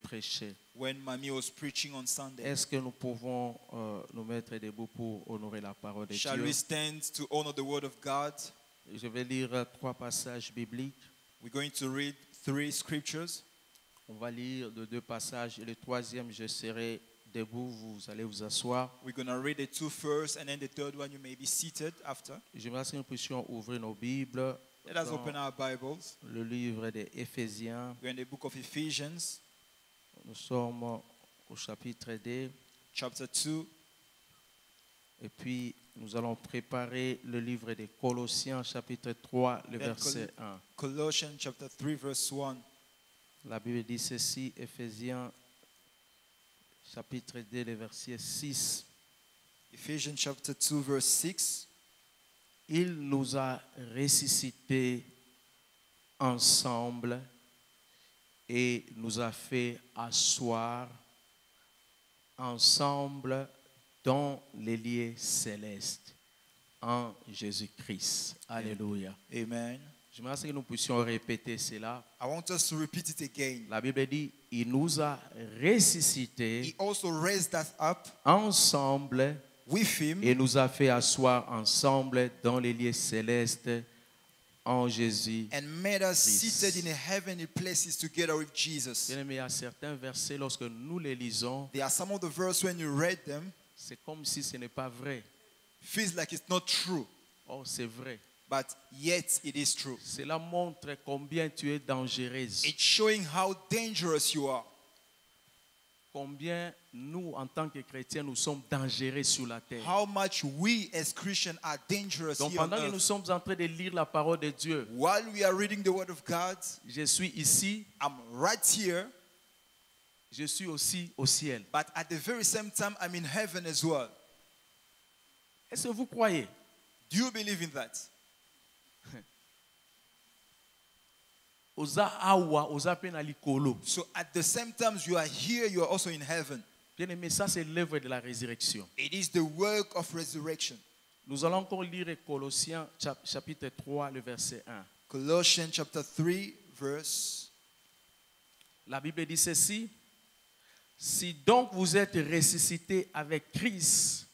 prêchait. when Mami was preaching on Sunday. Est-ce que nous pouvons nous mettre debout pour honorer la parole de Shall Dieu? we stand to honor the word of God? Je vais lire 3 passages bibliques. We're going to read 3 scriptures. On va lire de 2 passages et le 3e, je serai debout, vous allez vous asseoir. We're going to read the 2 first, and then the 3rd one you may be seated after. J'aimerais que nous puissions ouvrir nos Bibles Let us dans open our Bibles. le livre des Éphésiens. We're in the book of Ephesians, Nous sommes au chapitre 2 chapter 2. et puis nous allons préparer le livre des Colossiens, chapitre 3, le Then verset 1. Colossians chapter 3, verse 1. La Bible dit ceci, Éphésiens, chapitre 2, le verset 6. Ephesians chapter 2, verse 6. Il nous a ressuscités ensemble et nous a fait asseoir ensemble dans les lieux célestes en Jésus-Christ. Alléluia. Amen. J'aimerais que nous puissions répéter cela. I want us to repeat it again. La Bible dit, il nous a ressuscités He also raised us up ensemble with him et nous a fait asseoir ensemble dans les lieux célestes en Jésus. and made us Christ. seated in heavenly places together with Jesus. Bien aimé, il y a certains versets, lorsque nous les lisons, There are some of the verses when you read them, c'est comme si ce n'est pas vrai. feels like it's not true, Oh, c'est vrai. but yet it is true. Cela montre combien tu es dangereuse. It's showing how dangerous you are. Combien nous, en tant que chrétiens, nous sommes dangereux sur la terre. How much we as Christians are dangerous Donc here on pendant que nous earth. sommes en train de lire la parole de Dieu, While we are reading the word of God, je suis ici, I'm right here, je suis aussi au ciel. but at the very same time, I'm in heaven as well. Est-ce que vous croyez? Do you believe in that? Oza awa, oza pe na likolo. So at the same time you are here, you are also in heaven. Bien aimé, ça c'est l'œuvre de la résurrection. It is the work of resurrection. Nous allons encore lire Colossiens chapitre 3, le verset 1. Colossians chapter 3, verse. La Bible dit ceci. Si donc vous êtes ressuscités avec Christ,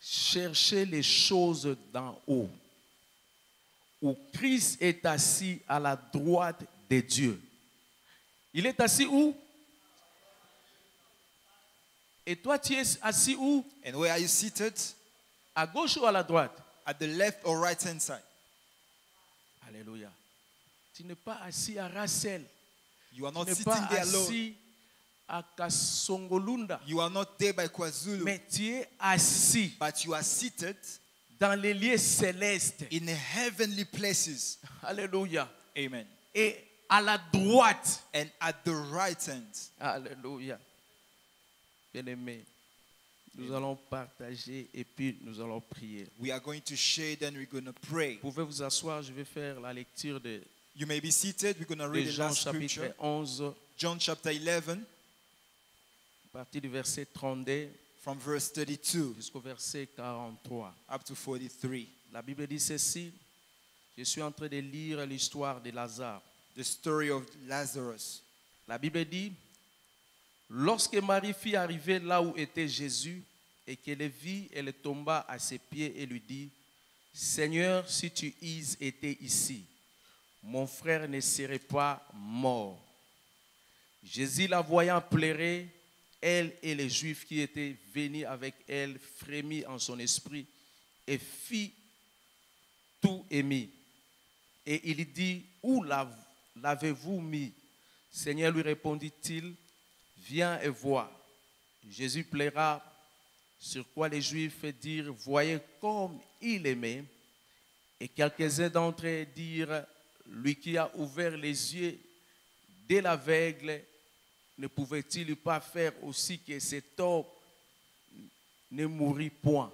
cherchez les choses d'en haut, où Christ est assis à la droite de Dieu. Il est assis où? Et toi, tu es assis où? And where are you seated? À gauche ou à la droite? At the left or right hand side? Alléluia. Tu n'es pas assis à Racel. You are Tu not n'es sitting pas there alone. assis à Kasongolunda. You are not there by KwaZulu, Mais tu es assis but you are seated dans les lieux célestes. in heavenly places. Alléluia. Amen. Et à la droite. And at the right hand. Alléluia. Bien-aimés, nous allons partager et puis nous allons prier. We are going to share, then we're going to pray. Vous pouvez vous asseoir, je vais faire la lecture de You may be seated. We're going to read the Jean last scripture. chapitre 11, John chapter 11, à partir du verset 32 from verse 32 jusqu'au verset 43. up to 43. La Bible dit ceci. Je suis en train de lire l'histoire de Lazare. The story of Lazarus. La Bible dit, lorsque Marie fit arriver là où était Jésus et qu'elle le vit, elle tomba à ses pieds et lui dit, Seigneur, si tu eusses été ici, mon frère ne serait pas mort. Jésus la voyant pleurer, elle et les Juifs qui étaient venus avec elle frémit en son esprit et fit tout émis. Et il dit, où l'avez-vous mis? Seigneur lui répondit-il, viens et vois. Jésus plaira, sur quoi les Juifs dirent, voyez comme il aimait. Et quelques-uns d'entre eux dirent, lui qui a ouvert les yeux de l'aveugle, ne pouvait-il pas faire aussi que cet homme ne mourût point?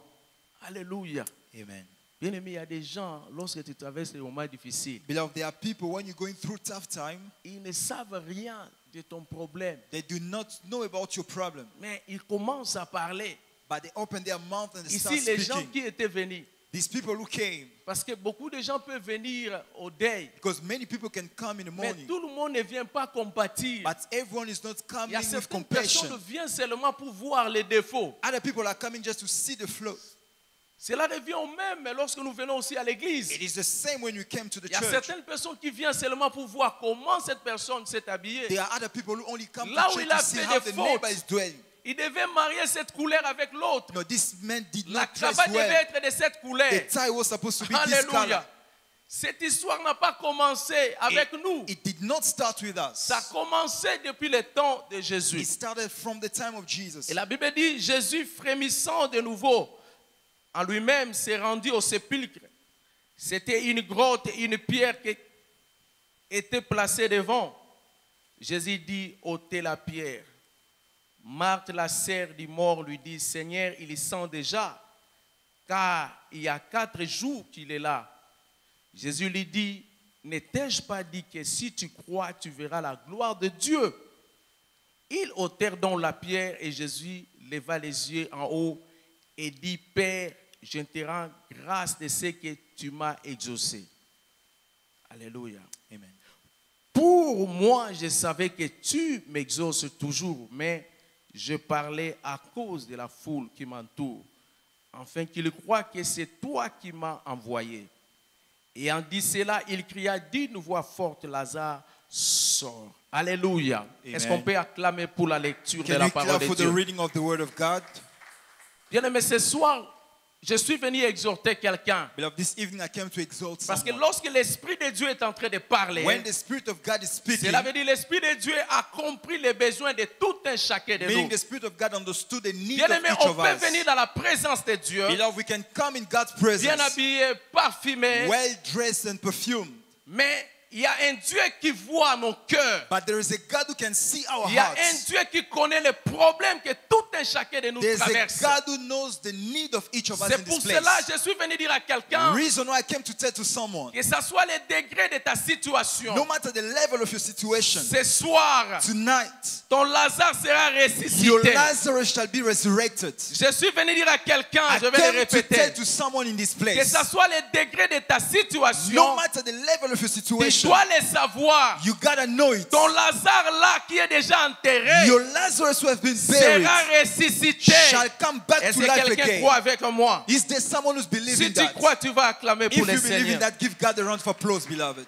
Alléluia. Amen. Bien-aimé, il y a des gens, lorsque tu traverses des moments difficiles, Beloved, there are people when you're going through tough time, ils ne savent rien de ton problème, they do not know about your problem, mais ils commencent à parler. but they open their mouth and they start Ici, les gens speaking. qui étaient venus, These people who came, Parce que beaucoup de gens peuvent venir au deuil. because many people can come in the Mais morning, tout le monde ne vient pas compatir. but everyone is not Il y coming a with certaines personnes compassion. qui viennent seulement pour voir les défauts. Other people are coming just to see the flow. Cela revient au même lorsque nous venons aussi à l'église. It is the same when we came to the Il y a church. certaines personnes qui viennent seulement pour voir comment cette personne s'est habillée. There are other people who only come Là to où church il a to see fait how des the neighbor fautes. is doing. Il devait marier cette couleur avec l'autre. No, this man did La not dress cravate devait well. être de cette couleur. The tie was supposed to be this color. Alléluia. Cette histoire n'a pas commencé avec nous. It did not start with us. Ça a commencé depuis le temps de Jésus. It started from the time of Jesus. Et la Bible dit, Jésus frémissant de nouveau en lui-même s'est rendu au sépulcre. C'était une grotte et une pierre qui était placée devant. Jésus dit, ôtez la pierre. Marthe, la sœur du mort, lui dit, Seigneur, il y sent déjà, car il y a 4 jours qu'il est là. Jésus lui dit, ne t'ai-je pas dit que si tu crois, tu verras la gloire de Dieu? Ils ôtèrent donc la pierre et Jésus leva les yeux en haut et dit, Père, je te rends grâce de ce que tu m'as exaucé. Alléluia. Amen. Pour moi, je savais que tu m'exauces toujours, mais je parlais à cause de la foule qui m'entoure, afin qu'ils croient que c'est toi qui m'as envoyé. Et en dit cela, il cria d'une voix forte, Lazare, sort. Alléluia. Amen. Est-ce qu'on peut acclamer pour la lecture de Can la we parole clap de for the Dieu? reading of the word of God? Bien-aimé, ce soir, je suis venu exhorter quelqu'un. Beloved, this evening I came to exalt Parce que someone. lorsque l'Esprit de Dieu est en train de parler, When the Spirit of God is speaking, cela veut dire que l'Esprit de Dieu a compris les besoins de tout un chacun de meaning nous. the Spirit of God understood the need of Bien-aimé, each on of peut us. venir dans la présence de Dieu, Beloved, we can come in God's bien presence, habillé, parfumé, well dressed and perfumed. mais il y a un Dieu qui voit nos cœurs. But there is a God who can see our Il y a un hearts. Dieu qui connaît les problèmes que tout un chacun de nous There's a traverse. God who knows the need of each of us C'est in pour this cela place. que je suis venu dire à The quelqu'un reason why I came to tell to someone, que ce soit le degré de ta situation. no matter the level of your situation, Ce soir, tonight, ton Lazare sera your ressuscité. Lazarus shall be resurrected. Je suis venu dire à quelqu'un, I je vais le came to tell répéter, to someone in this que place, ce soit le degré de ta no situation, matter the level of your tu situation, dois le savoir. you gotta know it. Ton Lazare là qui est déjà enterré Your Lazarus who has been buried sera ressuscité. shall come back Est-ce to que life quelqu'un again. croit avec moi? Is there someone who's Si believing tu that? crois, tu vas acclamer pour If le you believe in Seigneur. that, give God a round of applause, beloved.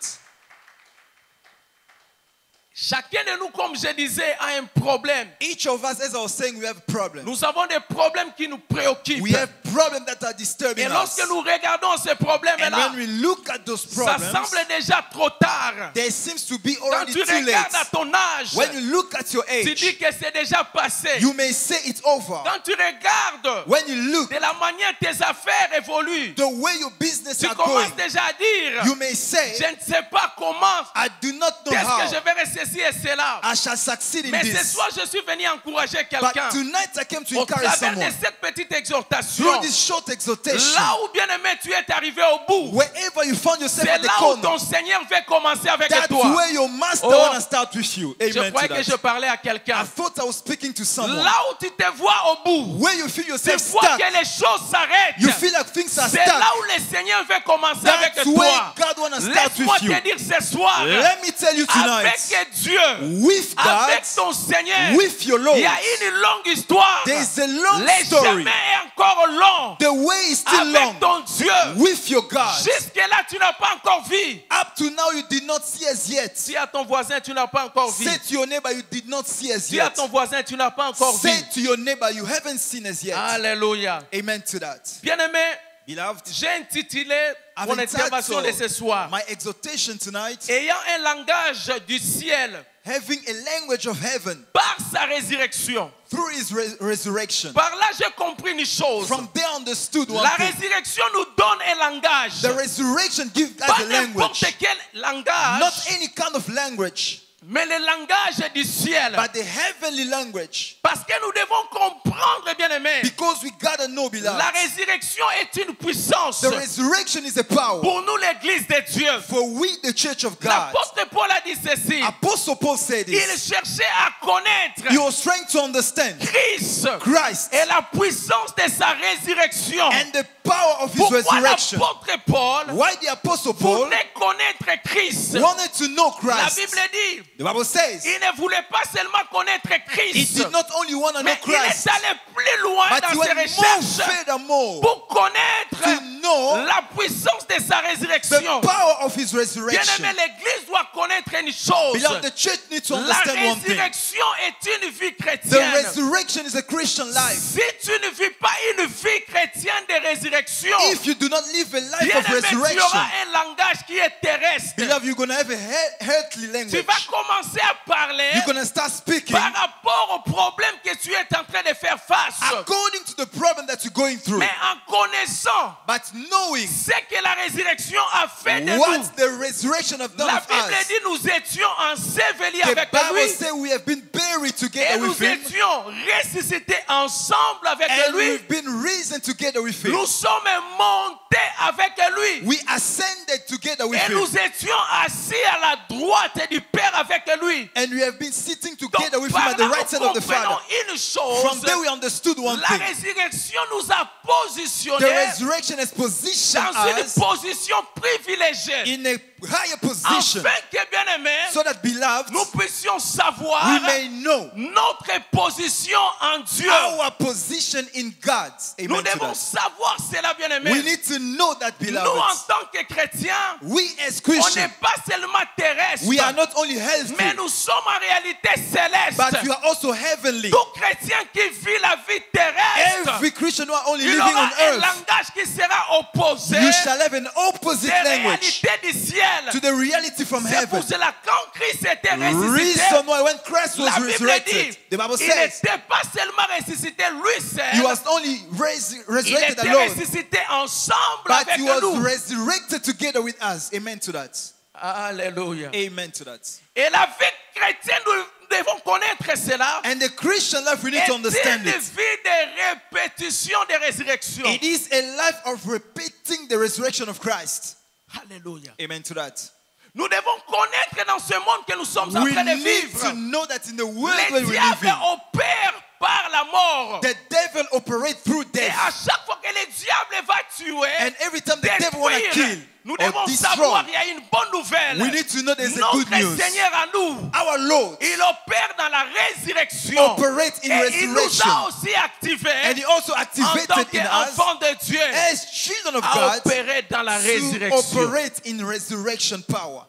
Chacun de nous, comme je disais, a un problème. Each of us, as I was saying, we have problems. Nous avons des problèmes qui nous préoccupent. We have problems that are disturbing Et us. lorsque nous regardons ces And problèmes-là, when we look at those ça problems, semble déjà trop tard. there seems to be Quand already tu too late. regardes à ton âge, When you look at your tu age, dis que c'est déjà passé. you may say it's over. Quand tu regardes When you look, de la manière tes affaires évoluent, the way your business tu are going, commences déjà à dire, you may say, je ne sais pas comment, I do not know qu'est-ce que je how vais ceci et cela. I shall succeed in Mais ce this. soir, je suis venu encourager But quelqu'un. tonight I came to Au encourage travers de someone cette petite exhortation, through this short exhortation. là où bien aimé tu es arrivé au bout, Wherever you found yourself c'est at the là où ton corner, Seigneur veut commencer avec that's toi. where your master Oh. want to start with you. Je Amen croyais to que that. je parlais à I quelqu'un. thought I was speaking to someone. Là où tu te vois au bout, Where you feel tu yourself vois stuck, que les choses s'arrêtent. you feel like things are C'est là stuck. où le Seigneur veut commencer avec That's toi. where God want to start Laisse-moi with you. te dire ce soir, Let me tell you avec tonight, Dieu, with avec God, ton Seigneur, with your Lord, il y a une longue histoire. there's a long Le story. chemin est encore long. The way is still long. Avec ton Dieu, With your God. jusque-là, tu n'as pas encore vu. Up to now, you did not see us yet. Dis à ton voisin, tu n'as pas encore vu. Say to your neighbor, you did not see us Dis à yet. ton voisin, tu n'as pas encore vu. Say to your neighbor, you haven't seen us yet. Alléluia. Amen to that. Bien-aimé, Beloved, j'ai intitulé I've mon intervention de ce soir, my exhortation tonight, ayant un langage du ciel having a language of heaven par sa résurrection. through his resurrection. Par là, j'ai compris une chose. From there I understood one La thing. résurrection nous donne un langage. The resurrection gives us Pas a n'importe language. quel langage, Not any kind of language, mais le langage du ciel. but the heavenly language. Parce que nous devons comprendre, bien-aimés, Because we gotta know, beloved, la résurrection est une puissance the resurrection is a power. pour nous, l'église de Dieu. For we, the church of God. L'apôtre Paul a dit ceci. Apostle Paul said Il this. cherchait à connaître He was trying to understand Christ Christ et la puissance de sa résurrection. and the power of his Pourquoi resurrection. l'apôtre Paul Why the Apostle Paul voulait connaître Christ? wanted to know La Christ. Bible dit, The Bible says il ne voulait pas seulement connaître he Christ, did not only want to know mais il Christ, est allé plus loin but dans he ses went more recherches furthermore pour connaître to know la puissance de sa the résurrection. power of his resurrection. Bien-aimé, l'Église doit connaître une chose. Beloved, the church needs to La understand one thing. résurrection est une vie The chrétienne. resurrection is a Christian life. Si tu ne vis pas une vie chrétienne de résurrection, If you do not live a life of bien-aimé, tu resurrection, auras un langage qui est terrestre. beloved, you're going to have a earthly Tu language. vas commencer à parler You're going to start speaking par rapport au problème que tu es en train de faire face. according to the problem that you're going through. Mais en connaissant But knowing ce que la résurrection a fait de what nous, the resurrection have done la of Bible us, dit nous étions ensevelis the avec Bible lui says we have been buried et together nous with him, étions ressuscités ensemble avec and lui. we've been risen together with him. Nous sommes montés avec lui We ascended together with et him, nous étions assis à la droite du Père avec lui. and we have been sitting Donc together with him par at the là, right side nous of the comprenons Father. une From chose, there we understood one la thing. résurrection nous a The positionnés resurrection has positioned dans une us position privilégiée in a higher position afin que, bien aimé, so that, beloved, nous puissions savoir we may know notre position en Dieu. our position in God. Nous Amen to devons that. savoir cela, bien aimé. We need to know that, Nous, en beloved. tant que chrétiens, We as on n'est Christians, pas seulement terrestres, we are not only healthy, mais nous sommes en réalité célestes. but we are also heavenly. Tout chrétien qui vit la vie terrestre, Every Christian who are only il living aura on un earth, langage qui sera opposé you shall have an opposite des language réalités du ciel. to the reality from C'est pour heaven. cela quand Christ était ressuscité, Reason why when Christ was la Bible resurrected, dit, the Bible il says n'était pas seulement ressuscité lui seul, he was only il resurrected était alone, ressuscité ensemble but avec he was nous. resurrected together with us. Amen to that. Alléluia. Amen to that. Et la vie chrétienne, nous devons connaître cela. And the Christian life, we need est to understand une it. vie de répétition de résurrection. It is a life of repeating the resurrection of Christ. Alléluia. Amen to that. Nous devons connaître dans ce monde que nous sommes en We train de need vivre. to know that in the world Le where we live diable in, opère par la mort. the devil operates through Et à death. chaque fois que le diable va tuer, And every time the devil want to détruire, kill nous or devons destroy, savoir qu'il y a une bonne nouvelle. we need to know there's a Notre good news. Seigneur à nous, Our Lord il opère dans la résurrection. operates in Et il nous resurrection. a aussi activés And he also en tant activated in us qu'enfants de Dieu as children of à God opérer dans la to résurrection. operate in resurrection power.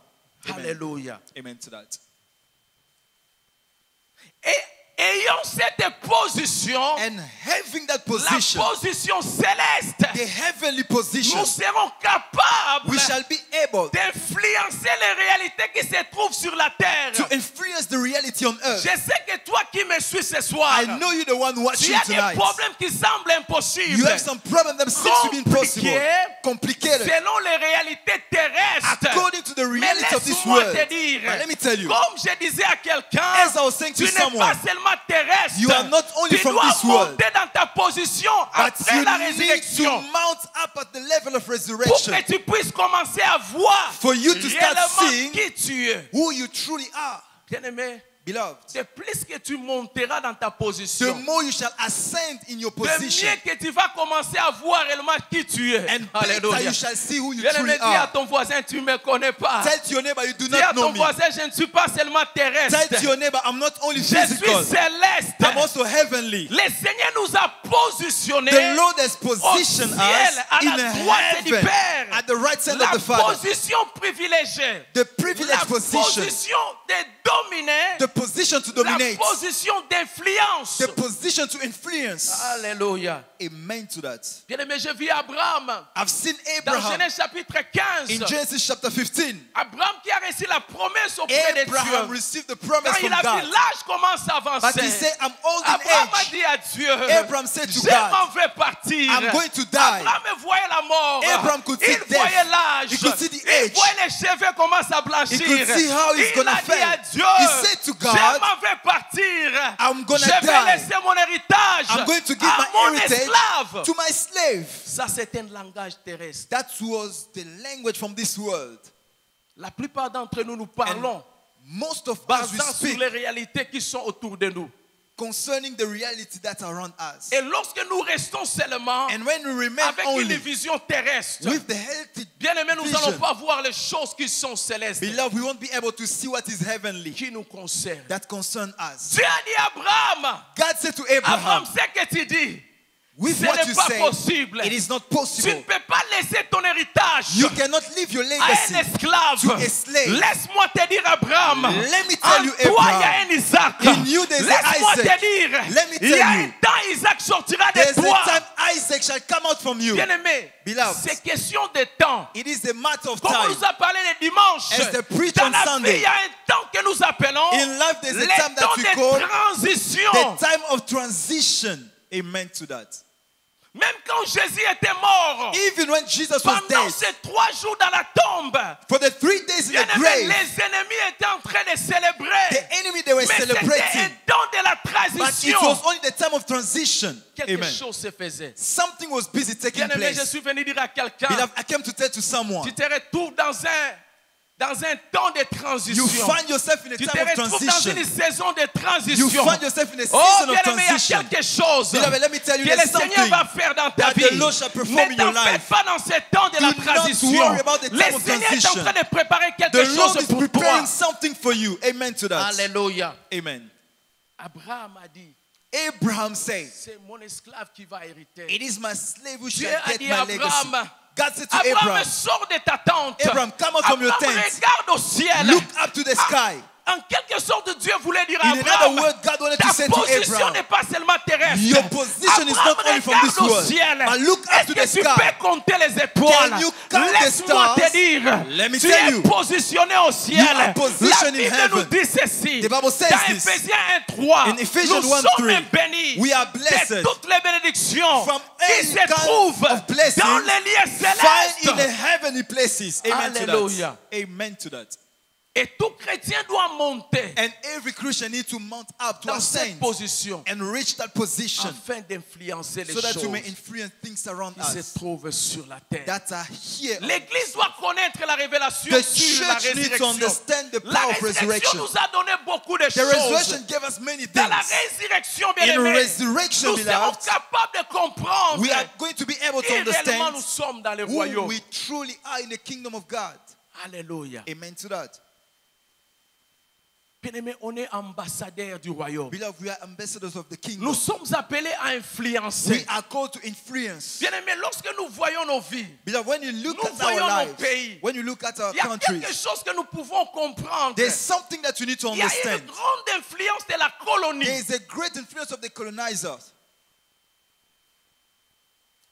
Amen. Alléluia. Amen to that. Et ayant cette position, And having that la position, position céleste, the heavenly position, nous serons capables we shall be able d'influencer les réalités qui se trouvent sur la terre. to influence the reality on earth. Je sais que toi qui me suis ce soir, I know you're the one tu watching as des tonight. problèmes qui semblent impossibles. You have some problem that seems to be impossible, complicated, selon les réalités terrestres. according to the Mais reality of this laisse-moi world. te dire, But let me tell you, comme je disais à quelqu'un, as I was saying tu to n'es pas someone, seulement terrestre, you are not only tu from dois this world, monter dans ta position but après you la need to résurrection mount up at the level of pour resurrection que tu puisses commencer à voir for you to start réellement seeing qui tu es. who you truly are. Bien-aimé, Beloved, c'est plus que tu monteras dans ta the position, more you shall ascend in your de position, mieux que tu vas commencer à voir réellement qui tu es. and better Alléluia. you shall see who you Bien-aimé, truly dis à are. ton voisin, tu ne me connais pas. Tell to your neighbor, you do Dis à not know ton me. voisin, je ne suis pas seulement terrestre. Tell to your neighbor, I'm not only Je suis physical, céleste. I'm also heavenly. Le Seigneur nous a positionnés The Lord has positioned au ciel, us à in la droite du heaven, Père. at the right side La of the Father. position privilégiée. The La privileged position, position de dominer. the position to La dominate, position d'influence. the position to influence. Alléluia. Amen to that. Bien-aimé, je vis Abraham I've seen dans Abraham Genèse chapitre 15. in Genesis chapter 15. Abraham qui a reçu la promesse auprès de Abraham Dieu. received the promise Quand from il a vu God, l'âge commence à but he avancer, said, I'm old in Abraham a age. dit à Dieu, Abraham said to je m'en God, vais partir. I'm going to die. Abraham voyait la mort. Abraham could see Il voyait death. l'âge. He could see the Il age. voyait les cheveux commencer à blanchir. He could see how he's Il gonna a dit à fade. Dieu, He said to God, je m'en vais partir. I'm gonna je vais die. laisser mon héritage I'm going to give à my mon heritage esclave. to my slave. Ça, c'est un langage terrestre. That was the language from this world. La plupart d'entre nous, nous parlons Most of us, we basant sur speak les réalités qui sont autour de nous. concerning the reality that's around us. Et lorsque nous restons seulement And when we remain avec une only vision terrestre, with the healthy bien-aimés, nous n'allons vision, pas voir les choses qui sont célestes, beloved, we won't be able to see what is heavenly qui nous concernent. that concern us. Dieu a dit à Abraham, God said to Abraham, Abraham, ce que tu dis, with ce what n'est you pas say, possible. it is not Tu ne possible. peux pas laisser ton héritage You cannot leave your à legacy un esclave. to a slave. Laisse-moi te dire, Abraham, Let me tell you, en toi, il y a Abraham, un Isaac. in you there's an Laisse-moi te Isaac. dire, Let me il y a tell un you, temps, Isaac sortira de there's toi. a time Isaac shall come out from you. Bien-aimé, Beloved, c'est question de temps. it is a matter of Comme on time. nous a parlé le dimanche, As the preach dans on la vie, Sunday, il y a un temps que nous appelons in life there's a le time that temps we de call transition. the time of transition. Amen to that. Même quand Jésus était mort, Even when Jesus was pendant dead, ces 3 jours dans la tombe, for the 3 days in the bien-aimé, grave, les ennemis étaient en train de célébrer. the enemy they were Mais c'était un celebrating, temps de la but it transition. was only the time of transition. Quelque Amen. chose se faisait. Something was busy taking Bien-aimé, je place. suis venu dire à quelqu'un, Beloved, I came to tell to someone, tu te retrouves dans un temps de transition. you find yourself in a Tu te time of retrouves dans transition. une saison de You transition. find yourself in a Oh, season of bien-aimé, il y a transition. quelque chose Beloved, let me tell you, que le there's Seigneur something va faire dans ta that vie. the Lord shall perform in Ne your t'en fais life. pas dans ce temps de la Do not transition. worry about the Le time of Seigneur est en transition. train de préparer quelque The Lord chose is pour toi. preparing something for you. Amen to that. Alléluia. Amen. Abraham a dit, Abraham said, c'est mon esclave qui va hériter. it is my slave who Dieu shall a get dit my à legacy. Abraham, God said to Abraham, Abraham, sors de ta tente. Abraham, come out from your Abraham, tent. regarde au ciel. Look up to the sky. En quelque sorte, Dieu voulait dire à In Abraham, another word, God wanted ta to say to position Abraham, n'est pas seulement terrestre. your position is not Abraham, only from this regarde au world, ciel. but look up Est-ce to que the tu sky. peux compter les étoiles? Can you count the Laisse-moi te stars? dire, Let me tu tell es you, positionné au ciel. you are positioned La in Bible nous heaven. dit ceci. The Bible says Dans this. Ephésiens 1:3, In Ephesians nous 1:3, sommes bénis we are de blessed toutes les bénédictions from qui any se kind trouvent of blessings dans les lieux find in the célestes. heavenly places. Amen to Hallelujah. that. Amen to that. Et tout chrétien doit monter And every Christian needs to mount up to dans cette ascend position and reach that position afin d'influencer les so that choses you may influence things around qui se us trouvent sur la terre. that are here. L'Église doit connaître la révélation The sur la church needs to résurrection. understand the La power of résurrection resurrection. nous a donné beaucoup de The choses. resurrection gave us many Dans la things. résurrection, bien In aimé, resurrection, nous serons beloved, capables de comprendre we are going to be able to qui réellement understand nous sommes dans le who royaume. we truly are in the kingdom of God. Alléluia. Amen to that. Bien aimé, on est ambassadeurs du royaume. Beloved, we are ambassadors of the Nous kingdom. sommes appelés à influencer. We are called to influence. Bien aimé, lorsque nous voyons nos vies, Beloved, when you look nous at our voyons nos lives, pays. when you look at our il y a quelque countries, chose que nous pouvons comprendre. there's something that you need to Il y a une understand. grande influence de la colonie There is a great influence of the colonizers,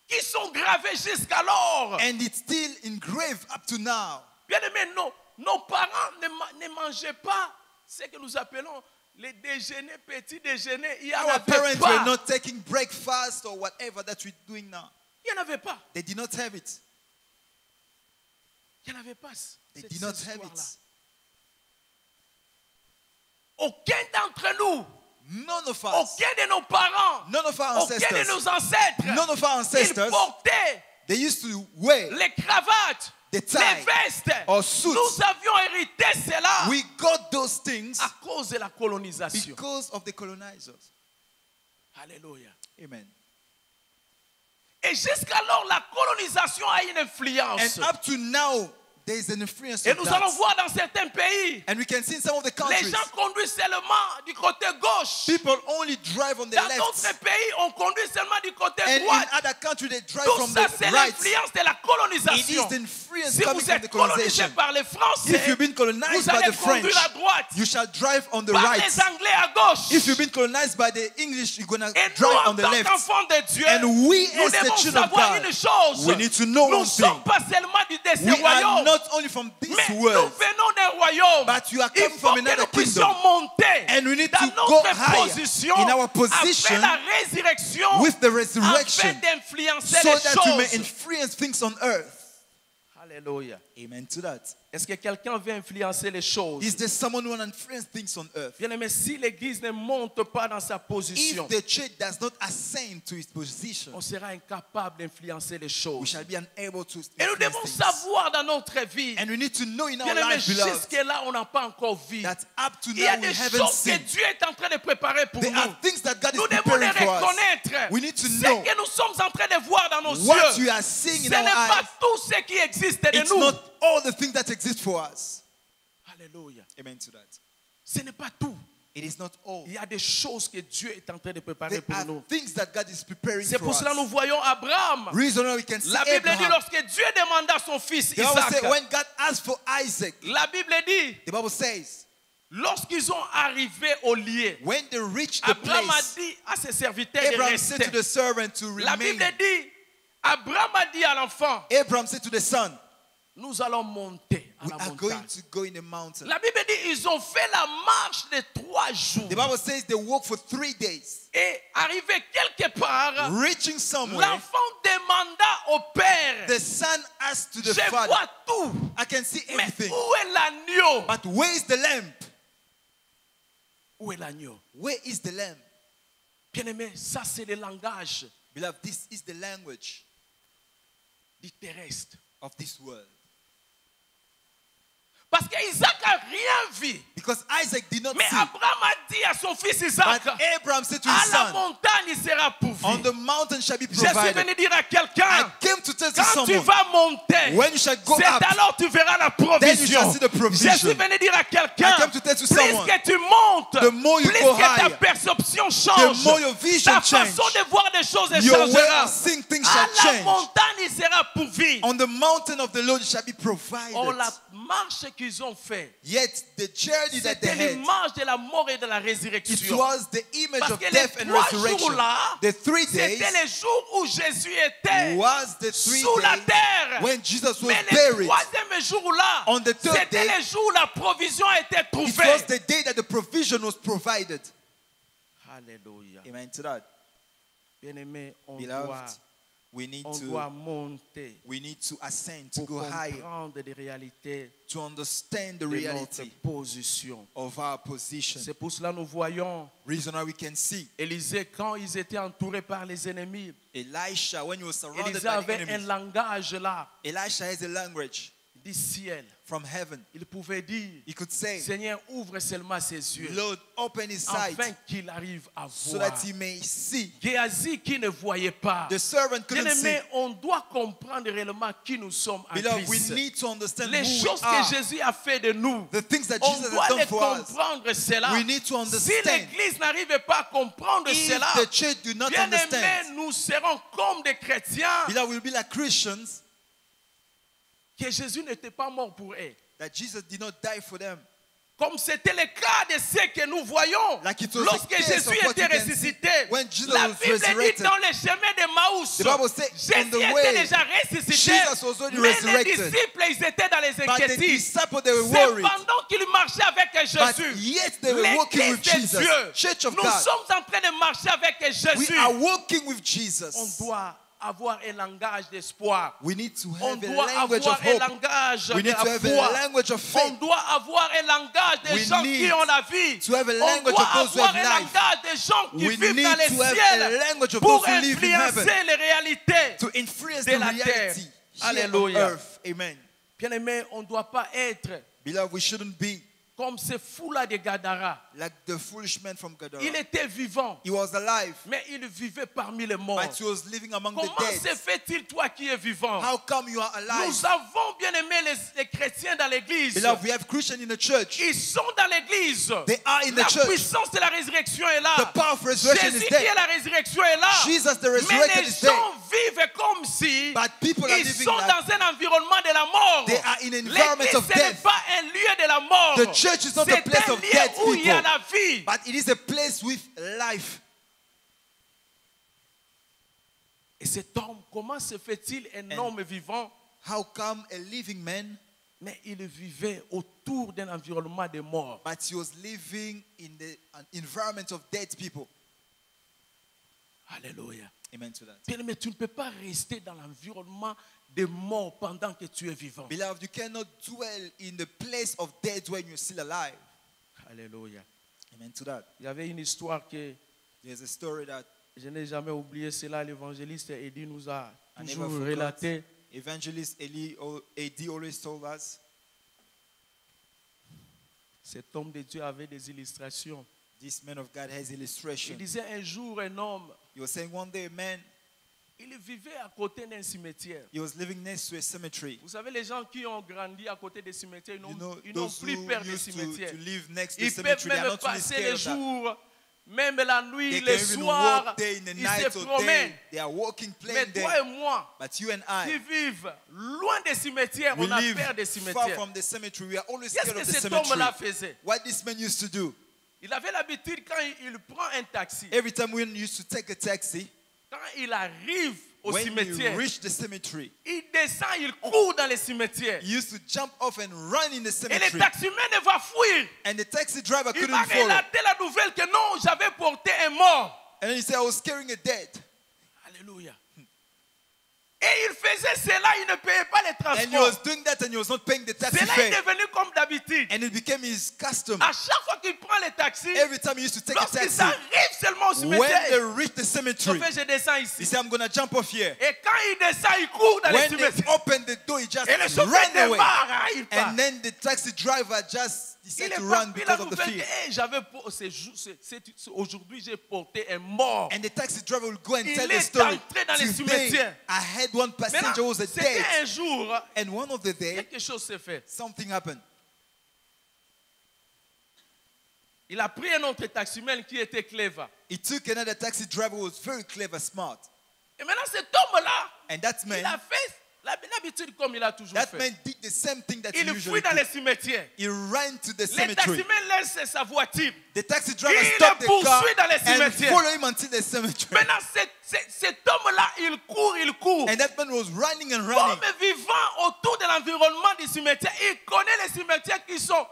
qui sont gravés jusqu'alors. and it's still engraved up to now. Bien aimé, nos parents ne mangeaient pas ce que nous appelons les déjeuners, petits déjeuners. Il n'y en Our avait parents pas. were not taking breakfast or whatever that we're doing now. Il n'y en avait pas. They did not have it. Il n'y en avait pas. They cette did not have histoire-là. it. Aucun d'entre nous, None of us, aucun de nos parents, none of our aucun de ancestors, nos ancêtres, none of our ils ancestors, portaient they used to wear les cravates, the les tie vestes. or suits. Nous avions hérité cela We got those things à cause de la colonisation. because of the colonizers. Alléluia. Amen. Et jusqu'alors, la colonisation a une influence. And up to now, there is an influence Et of nous allons that. voir dans certains pays, And we can see in some of the les countries, gens conduisent seulement du côté gauche. people only drive on the Dans left. d'autres pays, on conduit seulement du côté And in droit. other countries, they drive Tout from ça, the c'est right. l'influence de la It colonisation. is the influence Si coming vous from the êtes colonisé colonization. par les Français, If you've been vous colonized by allez the French, conduire à droite. you shall drive on the Par right. les Anglais à gauche. If you've been colonized by the English, you're going to Et nous, drive en on the tant left. qu'enfants de Dieu, And we, nous as the devons children of savoir God, une chose. we need to know Nous one ne sommes thing. pas seulement de ces We are royaumes, not only from this mais nous world, venons d'un royaume. but you are Il coming faut from que another nous puissions kingdom. monter And we need dans to notre go higher position in our afin position la résurrection, with the afin resurrection, d'influencer so les that we may choses. influence things on earth. Alléluia. Amen to that. Est-ce que quelqu'un veut influencer les choses? Is there someone who wants to influence things on earth? Bien aimé, si l'église ne monte pas dans sa position, If the church does not ascend to its position, on sera incapable d'influencer les we choses. shall be unable to Et nous influence devons things. savoir dans notre vie, And we need to know in our bien aimé, life, beloved, jusque-là, on n'a pas encore vu. that up to Il y a now we des haven't choses que seen. Dieu est en train de préparer pour There nous. are things that God is Nous devons les preparing for us. reconnaître. We need to Ce know que nous sommes en train de voir dans nos what yeux, you are seeing ce in n'est our pas eyes. tout ce qui existe de It's nous. not all the things that exist for us. Alléluia. Amen to that. Ce n'est pas tout. It is not all. Il y a des choses que Dieu est en train de préparer There pour are nous. things that God is preparing C'est for pour cela que nous us. voyons Abraham. Reason why we can see La Bible dit Abraham. lorsque Dieu demanda son fils The Bible Isaac. says when God asked for Isaac, La Bible dit, the Bible says, lorsqu'ils ont arrivé au lieu, when they reached the Abraham a place, dit à ses serviteurs de Abraham said to rester. the servant to La remain. Bible dit, Abraham a dit à l'enfant, Abraham said to the son, nous allons monter à we la are going montagne. to go in the mountain. La Bible dit, ils ont fait la marche de 3 jours. The Bible says they walked for 3 days. Et arrivé quelque part, Reaching somewhere, l'enfant demanda au père, the son asked to the je father, vois tout, I can see mais everything, où est l'agneau? but where is the lamb? Où est l'agneau? Where is the lamb? Bien-aimé, ça c'est le langage Beloved, this is the language du terrestre. of this world. Parce qu'Isaac n'a rien vu. Because Isaac did not Mais see. Abraham a dit à son fils Isaac, But Abraham said to à his la son, montagne il sera pourvu. on the mountain shall be Je suis provided. venu dire à I quelqu'un, came to tell to quand tu someone, vas monter, when you shall go c'est up, alors tu verras la then you shall provision. see the provision. Je suis venu dire à quelqu'un, I came to tell to plus someone, que tu montes, the more you plus go que ta higher, perception the change, more your vision ta change. façon de voir des choses Your way changera. of seeing things À shall la change. montagne il sera pourvu. On the mountain of the Lord it shall be provided. Oh, la marche qu'ils ont fait, Yet the journey that they c'était had, l'image de la mort et de la it résurrection. was the image Parce of que death les and 3 resurrection. jours-là, The 3 c'était days les jours où Jésus était was the 3 sous la days terre. when Jesus was Mais le buried. 3e jour-là, On the third c'était day, le jour où la provision était It trouvée. was the day that the provision was provided. Alléluia. Amen to that. Bien-aimé, on Beloved, we doit monter need to ascend, to pour go higher, comprendre les réalités to understand the de notre reality position. of our position. C'est pour cela que nous voyons Reason why we can see Élisée quand ils étaient entourés par les ennemis. Elisha when he was surrounded Élisée by the avait un enemies. langage là Elisha has a language du ciel. from heaven. Il pouvait dire, He could say, Seigneur, ouvre seulement ses yeux, Lord, open his sight afin qu'il arrive à so voir. that he may see. Géasi qui ne voyait pas. The servant couldn't see. Bien-aimé, on doit comprendre réellement qui nous sommes en Beloved, we Christ. need to understand Les who we choses are. que Jésus a fait de nous, The things that on Jesus doit has les done for us. comprendre cela. We need to Si understand. l'Église n'arrive pas à comprendre If cela, the church do not bien-aimé, understand, nous serons comme des chrétiens beloved, we'll be like Christians que Jésus n'était pas mort pour eux. that Jesus did not die for them. Comme c'était le cas de ce que nous voyons Like it was lorsque the case Jésus of what était you can ressuscité. see when Jesus La was Bible dit resurrected. dans le chemin de Maús, The Bible says, on Jésus the était way, déjà ressuscité, Jesus was already mais les resurrected. disciples, ils étaient dans les But the inquiétudes. disciples, they were C'est worried. pendant qu'ils marchaient avec But Jésus, yet they were walking l'Église with de Jesus. Dieu, Church of nous God. sommes en train de marcher avec We Jésus. are walking with On Jesus. doit avoir un langage d'espoir. We need to On have a doit language avoir of un hope. langage We de need to la have a foi. language of On faith. doit avoir un langage des We gens qui need ont la vie. to have a On language doit of those who avoir have un life. langage des gens qui We vivent need dans les to have ciels a language of pour those who live in influencer heaven. les réalités To influence de the la terre. reality here on Alléluia. earth. Amen. Bien-aimé, on ne doit pas être Beloved, we shouldn't be comme ce fou-là de Gadara. like the foolish man from Gadara. Il était vivant, He was alive, mais il vivait parmi les morts. but he was living among the Comment se dead. fait-il, toi qui es vivant? How come you are alive? Nous avons bien aimé les chrétiens dans l'église. Beloved, we have Christians in the church. Ils sont dans l'église. They are in the La church. puissance de la résurrection est là. The power of resurrection Jésus is qui est there. la résurrection est là. Jesus, the Mais resurrected, les is there. gens vivent comme si But people are ils living sont like dans un environnement de la mort. they are in an environment L'église, of ce n'est death. pas un lieu de la mort. The church is not a C'est place un of lieu dead où il y a people. la vie. But it is a place with life. Et cet homme, comment se fait-il un homme vivant? How come a living man, Mais il vivait autour d'un environnement de mort. but he was living in an environment of dead people? Alléluia. Amen to that. Bien-aimé, tu ne peux pas rester dans l'environnement des morts pendant que tu es vivant. Beloved, you cannot dwell in the place of death when you're still alive. Alléluia. Amen to that. Il y avait une histoire que There's a story that je n'ai jamais oublié. Cela, l'évangéliste Eddie nous a I never toujours forgot. relaté. Evangelist A.D. always told us. Cet homme de Dieu avait des illustrations. This man of God has Il illustration. disait un jour, un homme, He was saying one day a man, il vivait à côté d'un cimetière. he was living next to a cemetery. Vous savez, les gens qui ont grandi à côté des cimetières, You know, ils n'ont those plus who peur des used cimetières. to live next to the Ils peuvent cemetery, they are même not really passer les scared of that. jours, même la nuit, They le can even soir, walk day in the ils night se or promènent. day. They are walking, Mais playing toi there. et moi, But you and qui I, vivent loin des cimetières, we on a live peur des far cimetières. from the cemetery. We are always Qu'est-ce scared que of the cet cemetery. homme-là faisait? What this man used to do, Il avait l'habitude, quand il prend un taxi, every time we used to take a taxi, quand il arrive au when cimetière, he reached the cemetery, il descend, il court dans les cimetières. he used to jump off and run in the Et le cemetery. taximan ne va fuir. And the taxi driver Il couldn't va follow. relater la nouvelle que non, j'avais porté un mort. And then he said, I was carrying a dead. Alléluia. Et il faisait cela, il ne payait pas les And he was transports. doing that and he was not paying the taxi Cela est fare. devenu comme d'habitude. And it became his custom. À chaque fois qu'il prend les taxis, Every time he used to take a lorsqu'il taxi, arrive seulement au when they cimetière, reached the il cemetery, fait, je descends he ici. said, I'm going to jump off here. Et quand il descend, il court dans les When they cimetières. opened the door, he just Et le chauffeur ran away. démarre, hein, il part. And then the taxi driver just Il decided est to run parti la because of the nouvelle que fear. hey, aujourd'hui j'ai porté un mort. And the taxi driver will go and Il tell the est story. entré dans les Today, cimetières. I had one passenger who Maintenant, was a c'était dead. un jour, And one of the day, quelque chose s'est fait. something happened. Il a pris un autre taximan qui était clever. He took another taxi driver who was very clever, smart. Et maintenant, cet homme-là, And that il a man, fait l'habitude comme il a toujours that fait. man did the same thing that he Il usually fuit dans did. les cimetières. He ran to the Les cemetery. taximans laissent sa voiture. The taxi driver Il stopped le the car poursuit dans les and cimetières. followed him until the cemetery. Maintenant, cet homme-là, il court. And that man was running and running. Comme vivant autour de l'environnement du cimetière, il connaît les cimetières qui sont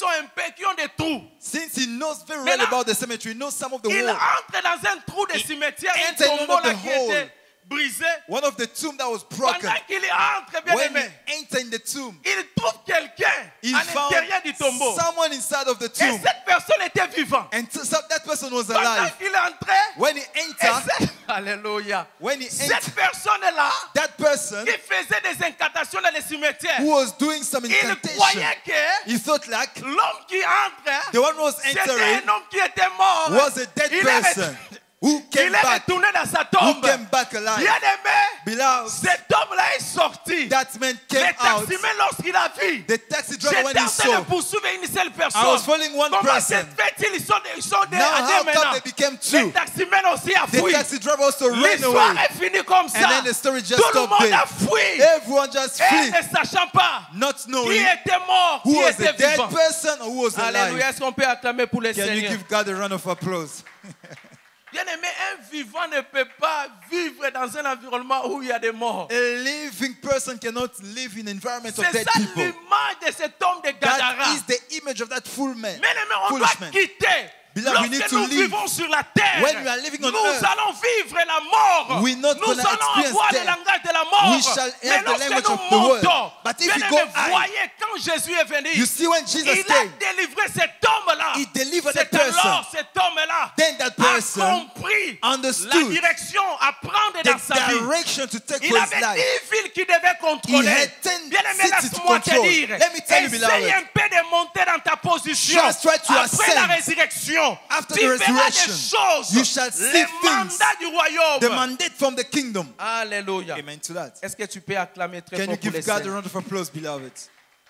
un peu, qui ont des trous. Since he knows very well Maintenant, about the cemetery, he knows some of the Il walls. entre dans un trou de cimetière, un entered tombeau one of là the qui hole. était brisé. One of the tomb that was broken. Pendant qu'il entre, bien When aimé, he entered in the tomb, il trouve quelqu'un he à found l'intérieur du tombeau. someone inside of the Et tomb. cette personne était vivante. And that person was Pendant alive. qu'il entrait, When he entered, Alléluia. when he Cette entered, personne-là, that person qui faisait des incantations dans les cimetières, who was doing some il incantation, croyait que he thought like l'homme qui entre, the one who was c'était entering un homme qui était mort. was a dead Il est person who came Il est back, retourné dans sa who tombe. came back alive. Bien aimé, Beloved, cet homme-là est sorti. that man Le came out. taximan, lorsqu'il a vu, The taxi driver, when j'étais he en train saw, de poursuivre une seule personne. I was following one Comment person. se fait-il? Ils sont des Now, à how deux come maintenant. they became Le two? taximan aussi a The fui. taxi driver also ran L'histoire away. est finie comme ça. And then the story just Tout le stopped monde there. a fui. Everyone just Et fled, ne sachant pas not qui knowing était mort, who qui was était a dead vivant. person or who was Alléluia. alive. Est-ce qu'on peut acclamer pour le Can you Seigneur? give God a round of applause? Bien aimé, un vivant ne peut pas vivre dans un environnement où il y a des morts. A living person cannot live in an environment of C'est dead ça people. l'image de cet homme de Gadara. That is the image of that fool man. Bien aimé, on doit Foolish man. quitter. Beloved, we need Lorsque to nous live. vivons sur la terre, When we are living on nous earth, allons vivre la mort. we're not Nous gonna allons experience avoir le death. langage de la mort. We shall Mais have the lorsque language nous of the world. montons, But if bien you go aimé, high, voyez, quand Jésus est venu, you see when Jesus il a came, délivré cet homme-là. he delivered C'est that person. alors cet homme-là Then that a person compris la understood direction à prendre dans sa the vie. direction to take Il for his avait life. 10 villes qu'il devait He contrôler. had 10 Bien aimé, cities to laisse-moi te control. dire, Let me tell you, essaye beloved, un peu de monter dans ta position. just try to Après la ascend. résurrection, After tu the verras resurrection, des choses, you shall see les things. mandats du royaume. The mandate from the kingdom. Alléluia. Amen to that. Est-ce que tu peux acclamer très Can fort you pour give les God a saints? round of applause, beloved?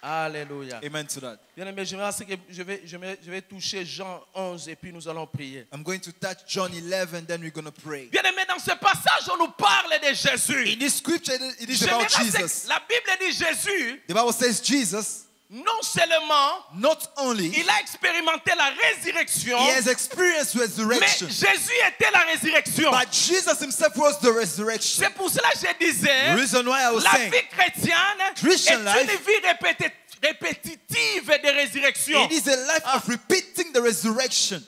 Alléluia. Amen to that. Bien aimé, je vais toucher Jean 11 et puis nous allons prier. I'm going to touch John 11, then we're going to pray. Bien aimé, dans ce passage, on nous parle de Jésus. In this scripture, it is J'aimerais about Jesus. La Bible dit Jésus, The Bible says Jesus, non seulement not only il a expérimenté la résurrection, he has experienced mais resurrection, Jésus était la résurrection. but Jesus himself was the resurrection. C'est pour cela que je disais, The reason why I was la saying vie chrétienne Christian est life, une vie répétitive de résurrection. it is a life of repeating the resurrection.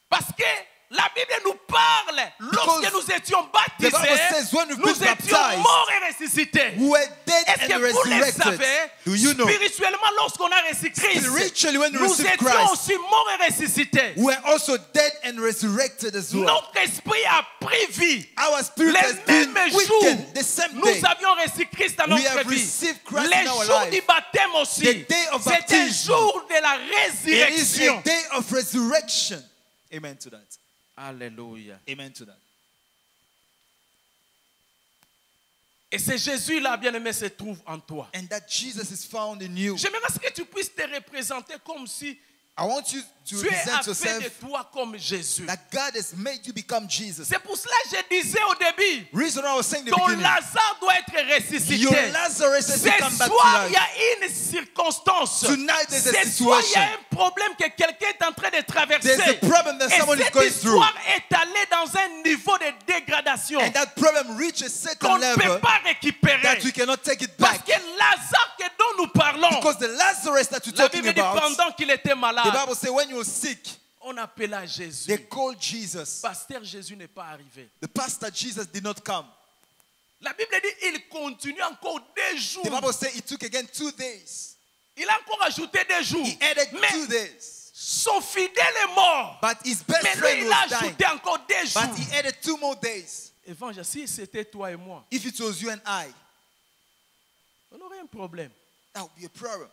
Parce que la Bible nous parle, lorsque Lorsque nous étions the Bible baptisés, says when we've nous been étions baptized, morts et ressuscités. we were dead Est-ce and que vous le resurrected. savez? Do you know? Spirituellement, lorsqu'on a reçu Christ, Spiritually, when we nous receive étions Christ, aussi morts et ressuscités. we were also dead and resurrected as well. Notre esprit a pris vie. Our spirit has Les been mêmes jours, quickened the same nous day. avions reçu Christ dans We notre have vie. received Christ Les in our jours life. du baptême aussi. The day of C'est un baptism. jour de la It is a résurrection. day of resurrection. Amen to that. Alléluia. Amen to that. Et c'est Jésus-là, bien-aimé, se trouve en toi. And that Jesus is found in you. J'aimerais que tu puisses te représenter comme si I want you to Dieu a present fait de yourself toi comme Jésus. that God has made you become Jesus. C'est pour cela que je disais au début, Reason why I was saying in the ton beginning, Lazare doit être ressuscité. your Lazarus has Ce to come back to soir, il y life. a une circonstance. Tonight there's a Ce soir, il y situation. a un problème que quelqu'un est en train de traverser. There's a problem that Et someone is cette going through. histoire est allée dans un niveau de dégradation And that problem reaches a qu'on certain ne peut level pas récupérer. that we cannot take it Parce back. que Lazare dont nous parlons, Because the Lazarus that you're la talking Bible dit about, pendant qu'il était the malade, Bible says when you were sick, on appela Jésus. they called Jesus. Pasteur Jésus n'est pas arrivé. The pastor Jesus did not come. La Bible dit il continue encore 2 jours. The Bible says it took again 2 days. Il a encore ajouté 2 jours. He added 2 Mais days. son fidèle est mort. But his best Mais lui, friend il a was dying. ajouté encore 2 jours. But he added 2 more days. Évangile, si c'était toi et moi, If it was you and I, on aurait un problème. that would be a problem.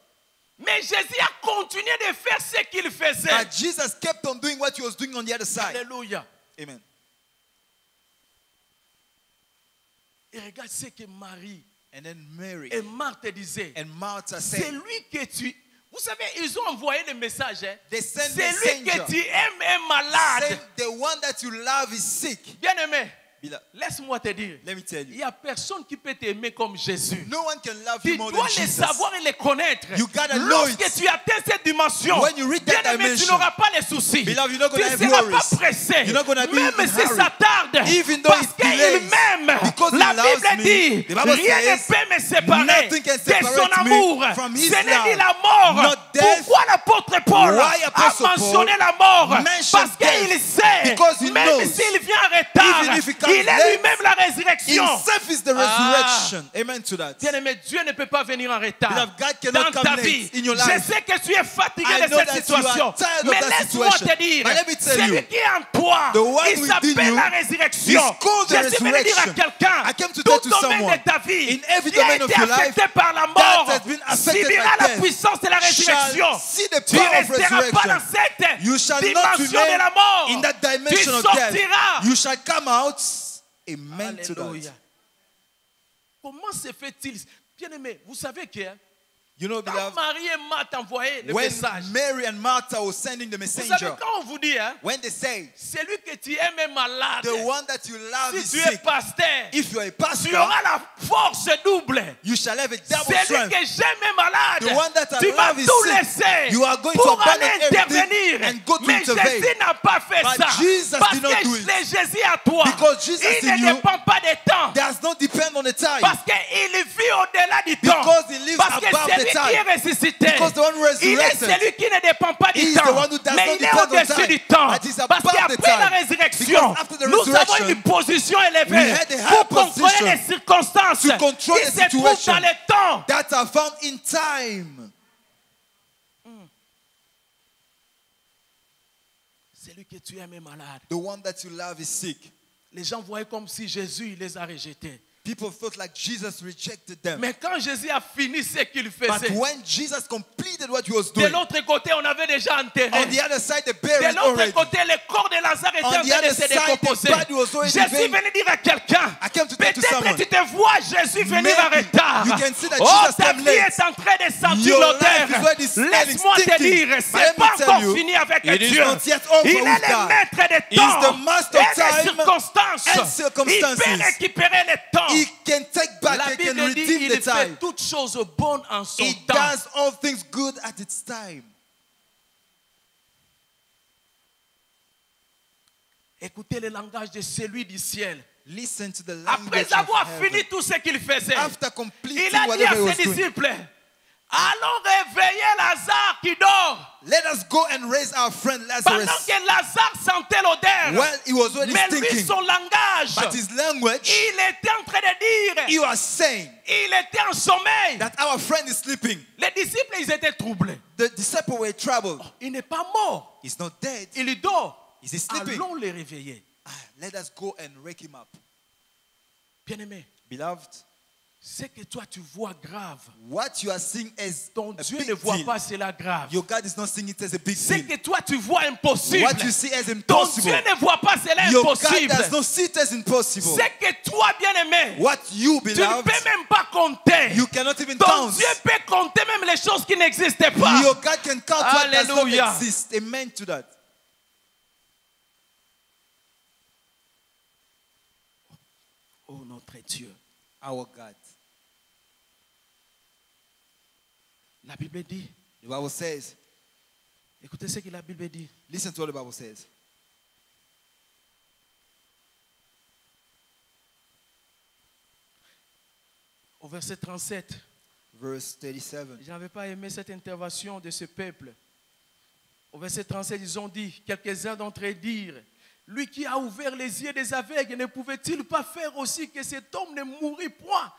Mais Jésus a continué de faire ce qu'il faisait. But Jesus kept on doing what he was doing on the other side. Alléluia. Amen. Et regarde ce que Marie And then Mary et Marthe disaient. and Martha C'est said, lui que tu... Vous savez, ils ont envoyé le message. Hein? They C'est sent lui messenger. que tu aimes est malade. saying, the one that you love is sick. Bien aimé, Beloved, laisse-moi te dire. let me tell Il you, n'y a personne qui peut t'aimer comme Jésus. no one can love Tu you more dois than les Jesus. savoir et les connaître. You gotta know Lorsque it. tu atteins cette dimension, When you reach that bien aimé, tu dimension, n'auras pas les soucis. beloved, you're not Tu gonna ne have seras worries. pas pressé. You're not gonna be Même in si hurry. ça tarde. Even though Parce it qu'il delays. m'aime. Because he La loves Bible me. dit, The Bible rien ne says, peut me séparer nothing can de separate son me amour. from Ce his n'est ni love. la mort. Not death. Pourquoi l'apôtre Paul Why a Apostle Paul mentionné la mort? mentioned Parce qu'il death. sait, Because he même knows, s'il vient en retard, even if he comes il est late, lui-même la résurrection. himself is the resurrection. Amen to that. Bien-aimé, Dieu ne peut pas venir en retard Beloved, God cannot dans come ta late vie. in your Je life. sais que tu es fatigué I de know cette that you situation. are tired of Mais that laisse-moi situation. te dire, But let me tell celui you, qui est en toi, the one il within s'appelle you la résurrection. is called the Je suis venu dire à resurrection. quelqu'un, I came to tout tell to domaine someone, de ta vie in every qui a domain of été your life affecté par la that mort has been affected subira by la death puissance de la résurrection. shall see the Tu power ne of resteras pas resurrection. dans cette You shall not dimension de la remain mort. in that Tu dimension of death. sortiras. You shall come out. Amen to Alléluia. that. Comment se fait-il? Bien-aimé, vous savez que You know, quand beloved, Marie et Marthe envoyaient le when message, Mary and Martha were sending the vous savez, messenger, quand on vous dit, hein, when they say, celui que tu aimes est malade, the one that you love is si tu es sick, pasteur, if you are a tu pastor, auras la force double. you shall have a double Celui strength. que j'aime est malade, The one that I tu vas love is tout sick. laisser You are going to pour abandon aller everything intervenir. and go to Mais intervene. Jésus n'a pas fait But ça. Jesus Parce did not que do it. le Jésus à toi, Because Jesus il in ne you dépend pas des temps. does not depend on the time. Parce qu'il vit au-delà du temps. Because he lives Parce que above celui the qui time. est ressuscité, Because the one who il est resurrected, celui qui ne dépend pas du he is the temps. one who does Mais not il est depend on au-dessus time, du temps. but is Parce above the qu'après la time. résurrection, Because after the nous avons resurrection, une position élevée we had a high pour contrôler position les circonstances to control qui the se trouvent dans situation le temps. that are found in time. Celui que tu aimes est malade. The one that you love is sick. Les gens voyaient comme si Jésus il les a rejetés. People felt like Jesus rejected them. Mais quand Jésus a fini ce qu'il But faisait, when Jesus completed what he was de doing, l'autre côté, on avait déjà enterré. on the other side, the De buried l'autre already. côté, le corps de Lazare était On en the train de other se side, the décomposer. body was already Je suis vain. venu dire à quelqu'un, I came to tell to peut-être someone, tu te vois Jésus venir en maybe retard. you can see that Oh, Jesus ta came vie late. est en train de sentir Your l'odeur. life is already smelling, Laisse-moi te stinking. dire, But c'est let me pas tell encore you, fini avec it is Dieu. not yet over Il est with le God. maître des He is temps the master of et des time circonstances. and circumstances. Il peut récupérer le temps. He can take back, La he can Bible dit redeem il the fait time. toutes choses bonnes en son He temps. does all things good at its time. Écoutez le langage de celui du ciel. Listen to the language Après of avoir heaven. fini tout ce qu'il faisait, After il completing a dit à whatever he was ses doing, disciples, Allons réveiller Lazare qui dort. Let us go and raise our friend Pendant Lazarus. que Lazare sentait l'odeur. Well, he was already Mais lui, stinking. son langage, But his language, il était en train de he dire, was saying il était en sommeil. that our friend is sleeping. Les disciples, ils étaient troublés. The disciples were troubled. Il n'est pas mort. He's not dead. Il dort. Is he sleeping? Allons le réveiller. Let us go and wake him up. Bien-aimé, Beloved, ce que toi tu vois grave, what you are seeing as ton a Dieu big ne voit deal, pas cela grave. your God is not seeing it as a big Ce deal. que toi tu vois impossible, What you see as ton impossible, Dieu ne voit pas cela your God impossible. does not see it as impossible. Ce que toi, bien-aimé, What you, tu ne beloved, peux même pas compter. you cannot even Ton count. Dieu peut compter même les choses qui n'existaient pas. Your God can count what does not Hallelujah. exist. Amen to that. Oh notre Dieu. Our God. La Bible dit, The Bible says, écoutez ce que la Bible dit. listen to what the Bible says. Au verset 37, Verse 37. je n'avais pas aimé cette intervention de ce peuple. Au verset 37, ils ont dit, quelques-uns d'entre eux dirent, lui qui a ouvert les yeux des aveugles, ne pouvait-il pas faire aussi que cet homme ne mourût point?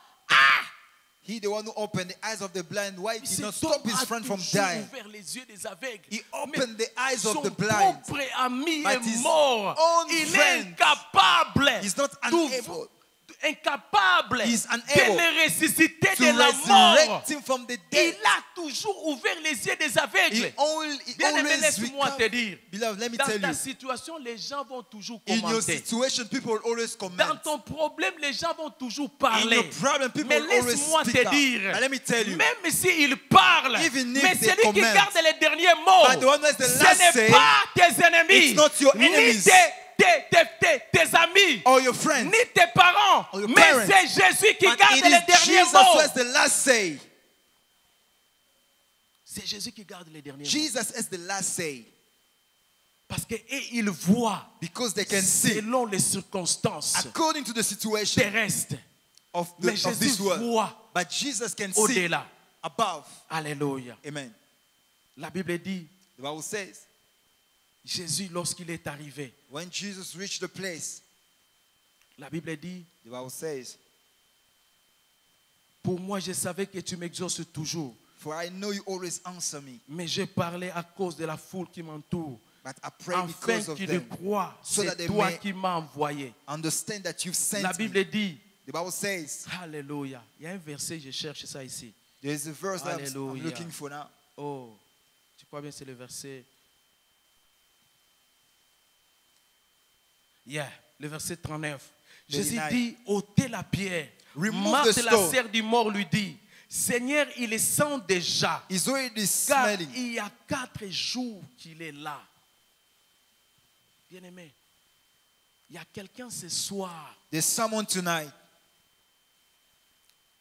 He, the one who opened the eyes of the blind, why did Cet not stop homme his a friend from toujours dying? ouvert les yeux des aveugles. He Mais opened the eyes of son the blind. propre ami But est his mort. own Il friend est incapable. is not unable incapable He is de unable le ressusciter to de la mort. resurrect him from the dead. Il a toujours ouvert les yeux des He aveugles. Bien-aimé, always laisse-moi te recover. dire. Beloved, let me Dans tell ta you, situation, les gens vont toujours in your commenter. situation, people will always Dans comment. ton problème, les gens vont toujours In parler. your problem, people Mais will always laisse-moi speak te out. dire, But let me tell you, même s'ils parlent, even if mais they celui qui comment, garde les derniers mots, but the one who has the ce last n'est say, pas tes ennemis, it's not your ni enemies. tes amis, or your friends, ni tes parents, or your mais parents. c'est Jésus qui but garde it les is derniers Jesus who mots. has the last say. C'est Jésus qui garde les derniers mots. Jesus has the last say Parce qu'ils voient because they can see selon les circonstances according to the situation terrestres. of Mais this Jésus world. voit But Jesus can see au-delà. above. Alléluia. Amen. La Bible dit, The Bible says, Jésus, lorsqu'il est arrivé, when Jesus reached the place, la Bible dit, the Bible says, pour moi, je savais que tu m'exauces toujours. for I know you always answer me, Mais je parlais à cause de la foule qui m'entoure. but I pray Afin because of qu'ils them. croient, so that c'est they toi may qui m'as envoyé. Understand that you've sent La me. Bible dit, The Bible says, Alléluia. Il y a un verset, je cherche ça ici. there is a verse that I'm Hallelujah. looking for now. Oh, tu crois bien c'est le verset. Yeah, le verset 39. Jésus 39. dit, ôtez la pierre. Remove Marthe, the la stone. sœur du mort, lui dit, Seigneur, il est sent déjà, It's already car smelling. il y a 4 jours qu'il est là. Bien-aimé, il y a quelqu'un ce soir, There's someone tonight.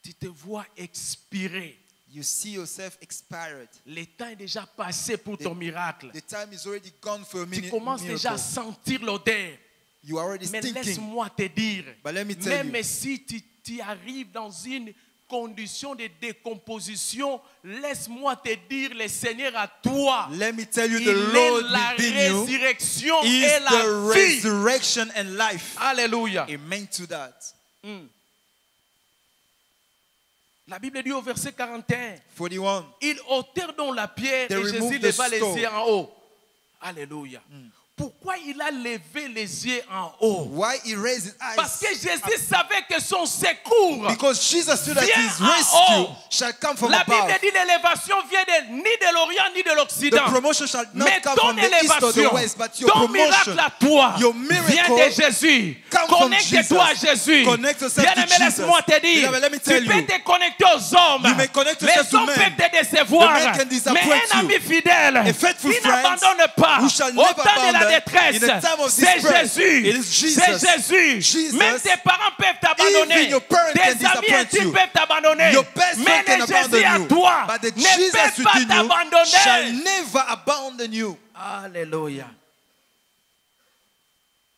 tu te vois expirer. You see yourself expired. Le temps est déjà passé pour ton miracle. The time is already gone for a Tu minute. commences déjà à sentir l'odeur. You are already Mais stinking. laisse-moi te dire, But let me tell même you, si tu arrives dans une condition de décomposition, laisse-moi te dire, le Seigneur à toi, let me tell you, il the est Lord la within you résurrection is et la the vie. resurrection and life. Alléluia. Amen to that. La Bible dit au verset 41, 41. ils ôtèrent donc la pierre They et Jésus removed the leva les stone. yeux en haut. Alléluia. Pourquoi il a levé les yeux en haut? Why he raised his Parce que eyes? Jésus savait que son secours Because Jesus knew that vient his en rescue haut. shall come from La Bible above. dit l'élévation vient ni de l'Orient ni de The l'Occident. promotion shall not Mais come ton from the east or the élévation, west, but your ton promotion, miracle à toi your vient miracle de Jésus. come from Connecte-toi à Jesus. Jésus. Connect yourself to Bien-aimé, Jesus. laisse-moi te dire, Beloved, let me tu tell peux you. te connecter aux hommes. You may connect Les yourself to hommes men. peuvent te décevoir. The men can disappoint Mais un you. ami fidèle A faithful qui friend n'abandonne pas who shall au never temps de la abandon détresse. in the time of C'est distress. Jésus. It is Jesus. C'est Jésus. Jesus. Même tes parents peuvent t'abandonner. Even your parents can Tes amis disappoint intimes you. peuvent t'abandonner. Your best Mais friend can le abandon Jésus à you. toi But the ne Jesus peut pas within you shall t'abandonner. never abandon you. Alléluia.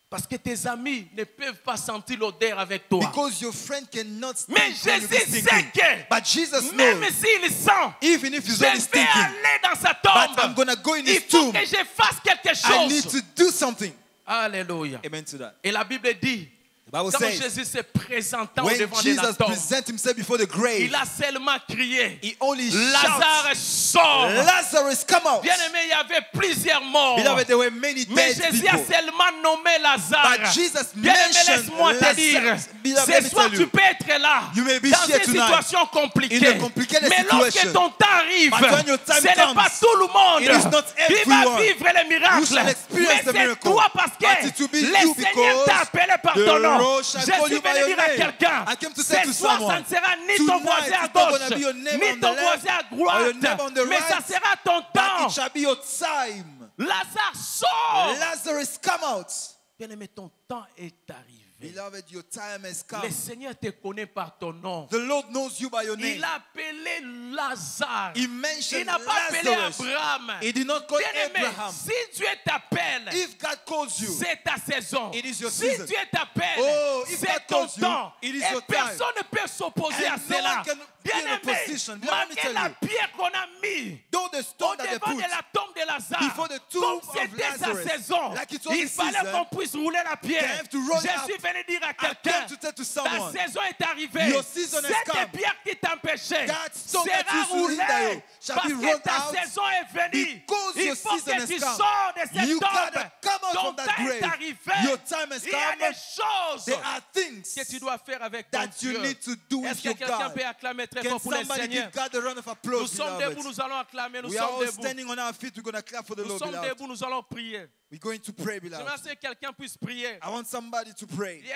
Parce que tes amis ne peuvent pas sentir l'odeur avec toi. Because your friend cannot Mais stink when you be Jésus sait stinking. que But Jesus même knows, s'il sent, even if he's je only vais stinking, aller dans sa but I'm tombe. gonna go in Il his faut tomb. que je fasse quelque I need chose. to do something. Alléluia. Amen to that. Et la Bible dit, The Bible quand says, Jésus se présentant au when devant de la Jesus tombe, presents himself before the grave, il a seulement crié, he only Lazare shouts, sort. Lazarus, come out. Bien aimé, il y avait plusieurs morts. Beloved, there were many Mais dead Jésus a people. seulement nommé Lazare. But Jesus Bien aimé, mentioned laisse-moi te dire, Lazarus. Beloved, ce let me soir tell tu you, peux être là, you may be dans here une tonight, situation compliquée. in a complicated Mais lorsque situation. ton temps arrive, But when your time ce n'est comes, pas tout le monde it is not qui va everyone vivre les who miracles. shall experience Mais the c'est miracle. toi parce que But it will be le you Seigneur because t'a appelé par the ton nom. Lord Je shall suis call you by venu your dire à name. quelqu'un, I came to say ce to soir, ça someone, ne sera ni ton tonight voisin à it's not gauche, gonna be your neighbor ni on ton the left, voisin à or your neighbor droite, on the mais ça right, sera ton but temps. it shall be your time. Lazare sort. Lazarus, come out. Bien-aimé, ton temps est arrivé. Beloved, your time has come. Le Seigneur te connaît par ton nom. The Lord knows you by your name. Il a appelé Lazare. He Il mentioned n'a pas appelé Lazarus. Abraham. He did not call Bien-aimé, Abraham. si Dieu t'appelle, If God calls you, c'est ta saison. It is your Si season. Dieu t'appelle, Oh, if c'est God ton calls you, temps. it is Et your time. personne ne peut s'opposer à and no cela. one can be in a Bien-aimé, position. Let me malgré tell la you, pierre qu'on a mis though the au stone that they devant put de la tombe de Lazare, before the tomb comme of c'était sa Lazarus, saison, like it's il only fallait season, qu'on puisse rouler la they pierre. have to roll Je it suis up. venu dire à I quelqu'un, came to tell to ta someone, saison est arrivée. Your season has Cette come. pierre qui t'empêchait That stone that sera used to hinder roulée you shall parce be que rolled ta out saison est venue. because Il your faut season que has tu come. sors de cette You tombe. gotta come out Ton from that temps est grave. arrivé. Your time has Il y a come. des choses There are things que tu dois faire avec ton that you Dieu. need to do Est-ce with que your quelqu'un God. peut acclamer très Can fort pour le somebody Seigneur? give God a round of Nous applause, sommes beloved? debout, nous allons acclamer, nous We are sommes all debout. standing on our feet. We're going to clap for the Nous Lord, sommes beloved. debout, nous allons prier. We're going to pray, J'aimerais beloved. que quelqu'un puisse prier. I want somebody to pray. Il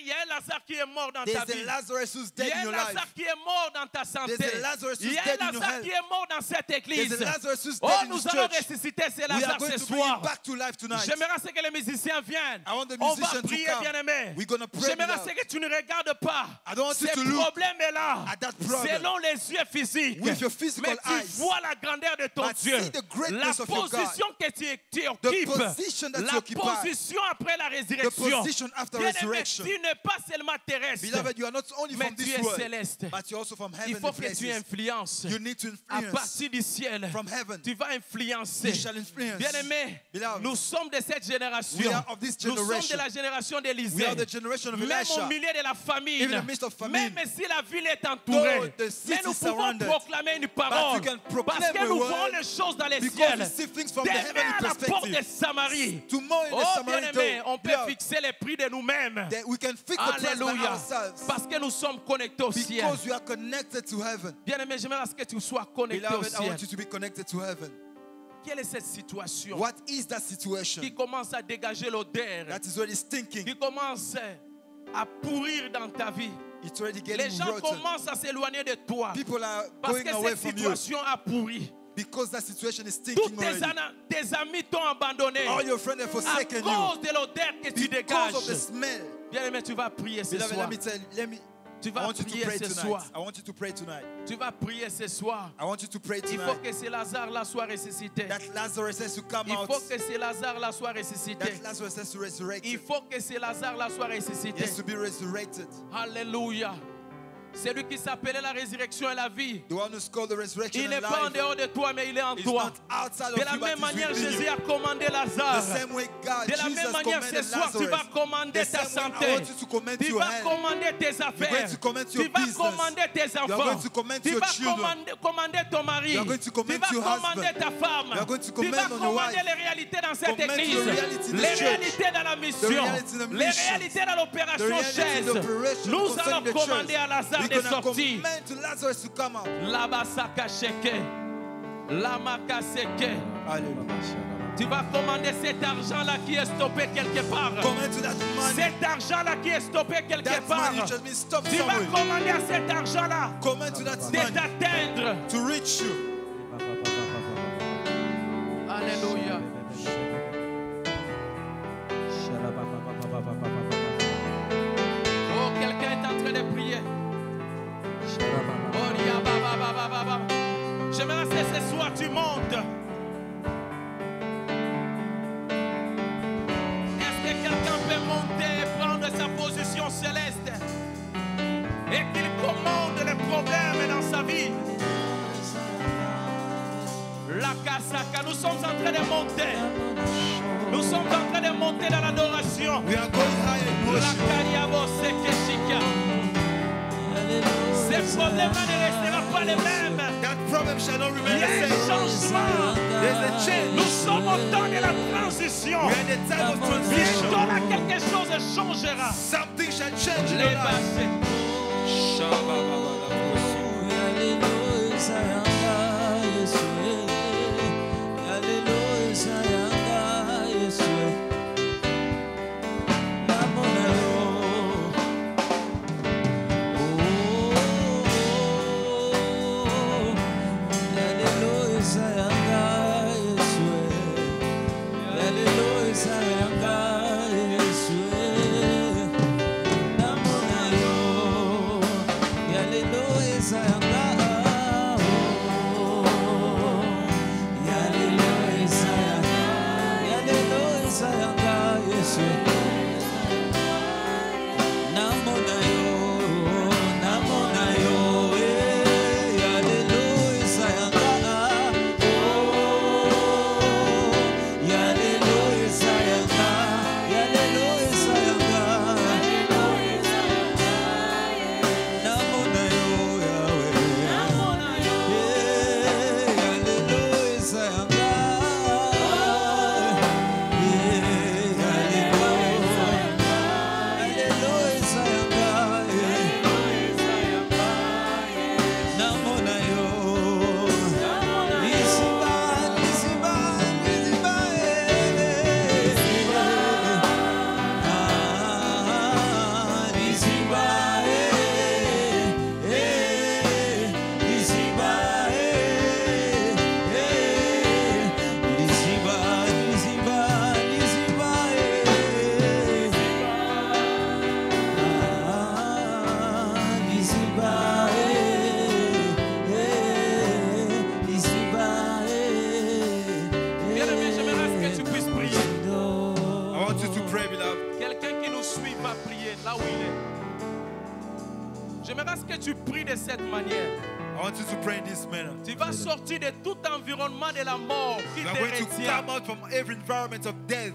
y a un Lazare qui est mort dans ta There's vie. a Lazarus who's Il dead y a in un your Lazare life. qui est mort dans ta santé. There's a Lazarus Il who's y a un dead in your Lazare health. qui est mort dans cette église. There's a Lazarus who's Oh, dead in nous this allons church. ressusciter ce We are Lazare going ce to bring him soir. back to life tonight. J'aimerais que les musiciens viennent. I want the On va musicians to prier, come. bien-aimé. We're going to pray, J'aimerais beloved. que tu ne regardes pas. I don't want Ce you to look problème est là. at that problem. Selon les yeux physiques. With your physical Mais tu eyes. vois la grandeur de ton But Dieu. see the greatness La of your God. position que tu The occupes. position that you La occupy. position après la The résurrection. position after Bien-aimé, resurrection. tu n'es pas seulement terrestre. Beloved, you are not only Mais from tu this es world, céleste. but you're also from Il heavenly faut que tu places. influences. You need to À influence partir du ciel, from heaven. tu vas influencer. You shall influence. Bien-aimé, Beloved, nous sommes de cette génération. we are of this Nous sommes de generation. la génération We d'Élisée. are the generation of Même Elisha. au milieu de la famine, Even in the midst of famine. même si la ville est entourée, Though the city mais nous is pouvons surrounded. proclamer une parole. But you can proclaim Parce que a nous word voyons les choses dans les because ciels. we see things from the Demain heavenly à la porte de perspective. Samarie. Tomorrow in the Oh Samaritan bien-aimé, on peut beloved, fixer les prix de nous-mêmes. that we can fix the price by Alléluia. ourselves Parce que nous sommes connectés au ciel. because we are connected to heaven. Bien-aimé, j'aimerais à ce que tu sois connecté au Beloved, I ciel. want you to be connected to heaven. Quelle est cette situation What is that situation qui commence à dégager l'odeur, that is already stinking? qui commence à pourrir dans ta vie? It's already Les getting gens rotten. commencent à s'éloigner de toi People are parce going que away cette from you situation a pourri. because that situation is Tous stinking tes, already. tes amis t'ont abandonné All your friends have à forsaken you cause de l'odeur que tu because of the dégages. smell. Bien-aimé, tu vas prier ce Beloved, soir. let me tell you, Tu I vas want you to prier pray ce tonight. soir. I want you to pray tonight. Tu vas prier ce soir. I want you to pray Il faut tonight. que ce Lazare-là soit ressuscité. That Lazarus has to come Il out. faut que ce Lazare-là soit ressuscité. That Lazarus has to resurrect. Il faut que ce Lazare-là soit He ressuscité. has to be resurrected. Alléluia. Celui qui s'appelait la résurrection et la vie. The one who's called the resurrection Il n'est and pas en life dehors de toi, mais il est en is toi. not outside De of la you, but même is manière, within Jésus you. a commandé The Lazare. same way God, De la Jesus même manière, ce commanded soir, tu vas Lazarus. commander The ta same way I santé. want you to command Tu your vas health. commander tes You're affaires. going to command your Tu vas business. commander tes You're enfants. going to command Tu your vas children. commander ton mari. You're going to Tu command vas your commander husband. ta femme. You're going to Tu command vas on your commander wife. les réalités dans cette Command église. the reality in the Les church. réalités dans la mission. reality in the Les mission. réalités dans The l'opération reality in chaise. the operation Nous concerning allons the church. commander à Lazare We're de gonna sortir. command to Lazarus to come out. Labasaka sheke. Lamaka seke. Hallelujah. Tu vas commander cet argent-là qui est stoppé quelque part. Command to that money. Cet argent-là qui est stoppé quelque That part. money just been stopped Tu vas somewhere. commander à cet argent-là Command to that de money t'atteindre. to reach you. Alléluia. Oh, quelqu'un est en train de prier. Oh, ria, ba, ba, ba, ba, ba, ba. J'aimerais que ce soir tu montes. Est-ce que quelqu'un peut Nous sommes en train de monter. Nous sommes en train de monter dans l'adoration. We are going high in worship. Ces problèmes-là ne resteront pas les mêmes. That problem shall not Il remain y a the un same. changement. There's a change. Nous sommes au temps de la transition. We are in the time of transition. Bientôt là, quelque chose changera. Something shall change in Les your life. bassets. J'aimerais que tu pries de cette manière. I want you to pray in this manner. Tu vas sortir de tout environnement de la mort qui You are te going to retient. come out from every environment of death.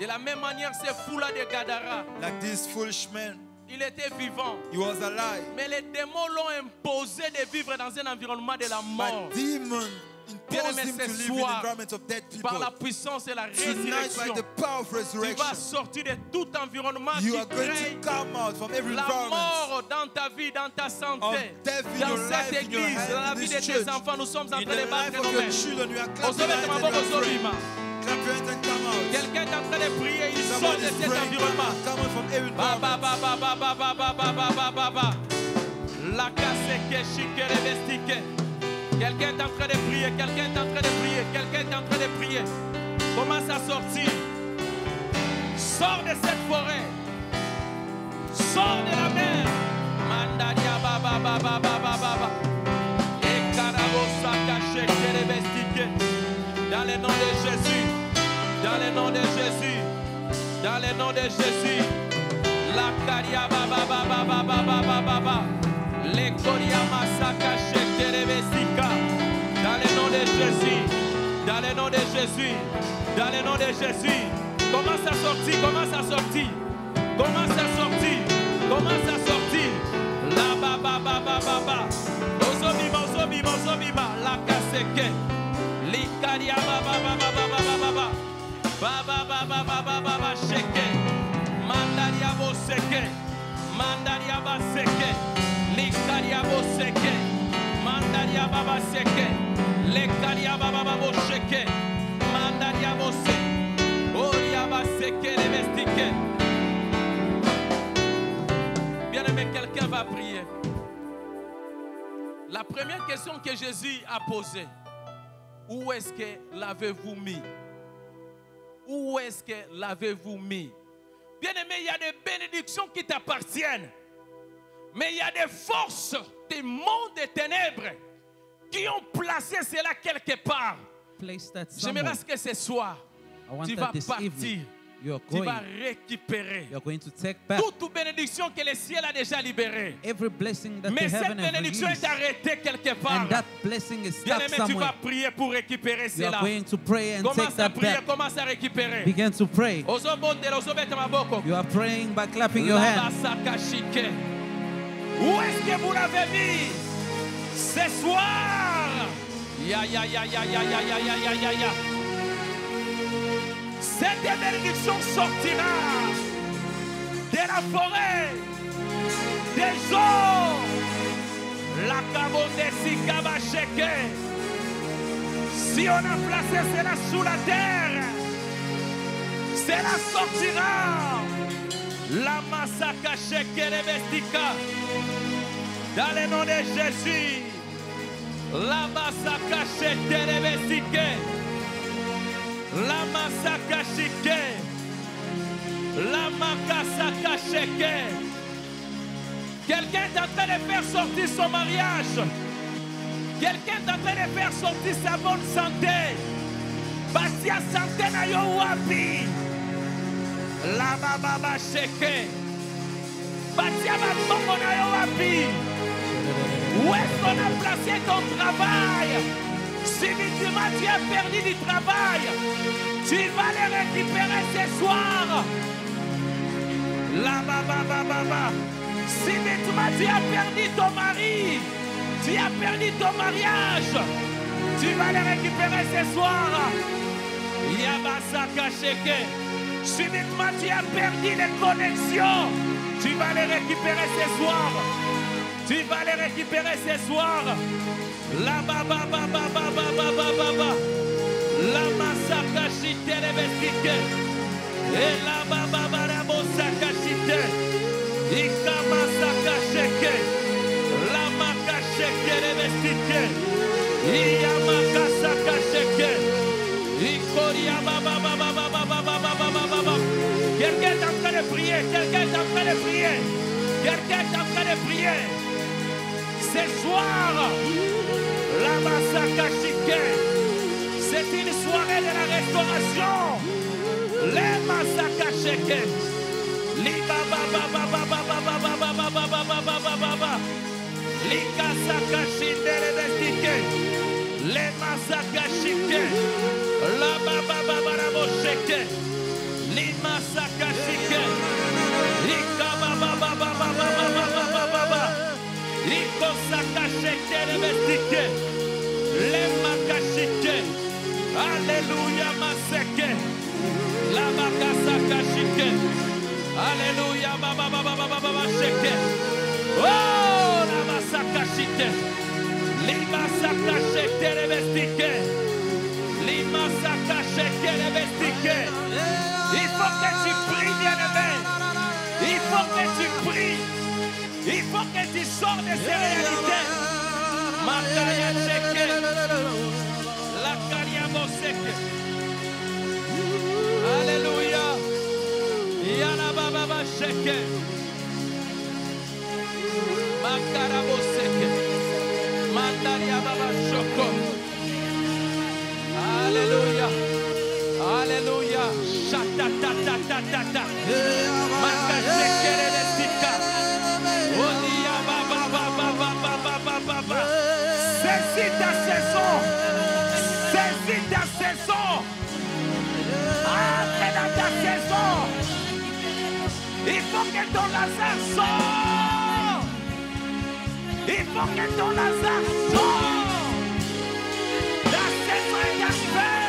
De la même manière, ce fou-là de Gadara, Like this foolish man, il était vivant. he was alive. Mais les démons l'ont imposé de vivre dans un environnement de la mort. But demon imposed him to live in the environment of dead Par la people. puissance et la Tonight, by résurrection, the power of tu vas resurrection, sortir de tout environnement you qui are going crée to come out from every la environment mort dans ta vie, dans ta santé, of death in dans your cette life, in your église, dans la hand, in vie de this tes church. enfants. Nous sommes en In train de the life battre of nos your mains. children, you are clapping Osome hands kama and boko you are praying. zolima. Clap your hands and come out. Quelqu'un est en train de prier, il sort Somebody de is cet praying. environnement. Come out from every Ba ba environment. ba ba ba ba ba ba ba ba ba ba. La kaseke shikere vestike. Quelqu'un est en train de prier, quelqu'un est en train de prier, quelqu'un est en train de prier. Commence à sortir. Sors de cette forêt. Sors de la mer. Mandaria ba ba ba ba ba ba ba ba. Et karabosa kashekere vestike. Dans le nom de Jésus. Dans le nom de Jésus. Dans le nom de Jésus. La caria ba ba ba ba ba ba ba ba ba ba. Le coria masaka shekere vestika. Dans le nom de Jésus. Dans le nom de Jésus. Dans le nom de Jésus. Commence à sortir, commence à sortir. Commence à sortir. Commence à sortir. La ba ba ba ba ba ba. Ozobima, ozobima, ozobima. La kaseke. Likaria ba ba ba ba ba ba ba ba. Ba ba ba ba ba ba ba ba sheke. Mandaria bo seke. Mandaria ba seke. Likaria bo seke. Mandaria ba ba seke. Likaria ba ba ba bo sheke. Mandaria bo seke. Oria ba seke le vestike. Bien aimé, quelqu'un va prier. La première question que Jésus a posée: où est-ce que l'avez-vous mis? Où est-ce que l'avez-vous mis? Bien-aimé, il y a des bénédictions qui t'appartiennent. Mais il y a des forces des mondes des ténèbres qui ont placé cela quelque part. Place that J'aimerais somewhere. que ce soir, I want tu that vas this partir evening You are tu vas going. récupérer You are going to take back toute bénédiction que le ciel a déjà libérée. every blessing that the Mais cette heaven has bénédiction released. est arrêtée quelque part. And that blessing is Bien stuck aimé, tu vas somewhere. prier pour récupérer You are cela. going to pray and take Commence à that prier, back. commence à récupérer. Begin to pray. Ozobondela, ozobeta maboko. You are praying by clapping your hands. Labasakashike. Où est-ce que vous l'avez mis ce soir? Ya, ya, ya, ya, ya, ya, ya, ya, ya, ya, ya. Cette bénédiction sortira de la forêt, des eaux. La kabondesi kabasheke. Si on a placé cela sous la terre, cela sortira. La massacre sheke. Dans le nom de Jésus. La massacre sheke. La massacre sheke. La massacre sheke. Quelqu'un est en train de faire sortir son mariage. Quelqu'un est en train de faire sortir sa bonne santé. Basia santé na yo wapi. La baba sheke. Basia ba bongo na yo wapi. Où est-ce qu'on a placé ton travail? Si victimes tu as perdu du travail, tu vas les récupérer ce soir. La baba. Si victimes tu as perdu ton mari, tu as perdu ton mariage, tu vas les récupérer ce soir. Yabasaka sheke. Si victimes tu as perdu les connexions, tu vas les récupérer ce soir. Tu vas les récupérer ce soir. La baba. La masaka shite les vestike. Et la baba la bosaka shite. Ika masaka sheke. La maka sheke les vestike. Iya maka saka sheke. Ikoria baba. Quelqu'un est en train de prier. Quelqu'un est en train de prier. Quelqu'un est en train de prier. Ce soir, la massacre chique, c'est une soirée de la restauration. Les massacres chique, li baba. Li kasaka chinde les vestiques, les massacres chique, la baba la bocheke, li massacres chique, li baba. Iko sakasheke le vestike, le makashike, alléluia maseke, la makasakashike, alléluia baba sheke, oh la masakashike, li masakasheke le vestike, li masakasheke le vestike. Il faut que tu pries, bien-aimé, il faut que tu pries. Il faut que tu sors de ces réalités. Makaya sheke. La karia boseke. Alléluia. Yana baba sheke. Makara boseke. Mandaria baba shoko. Alléluia. Alléluia. Shata. Makasheke le sika. Saisis ta saison. Saisis ta saison. Entre dans ta saison. Il faut que ton Lazare sorte. Il faut que ton Lazare sorte. La saison est arrivée.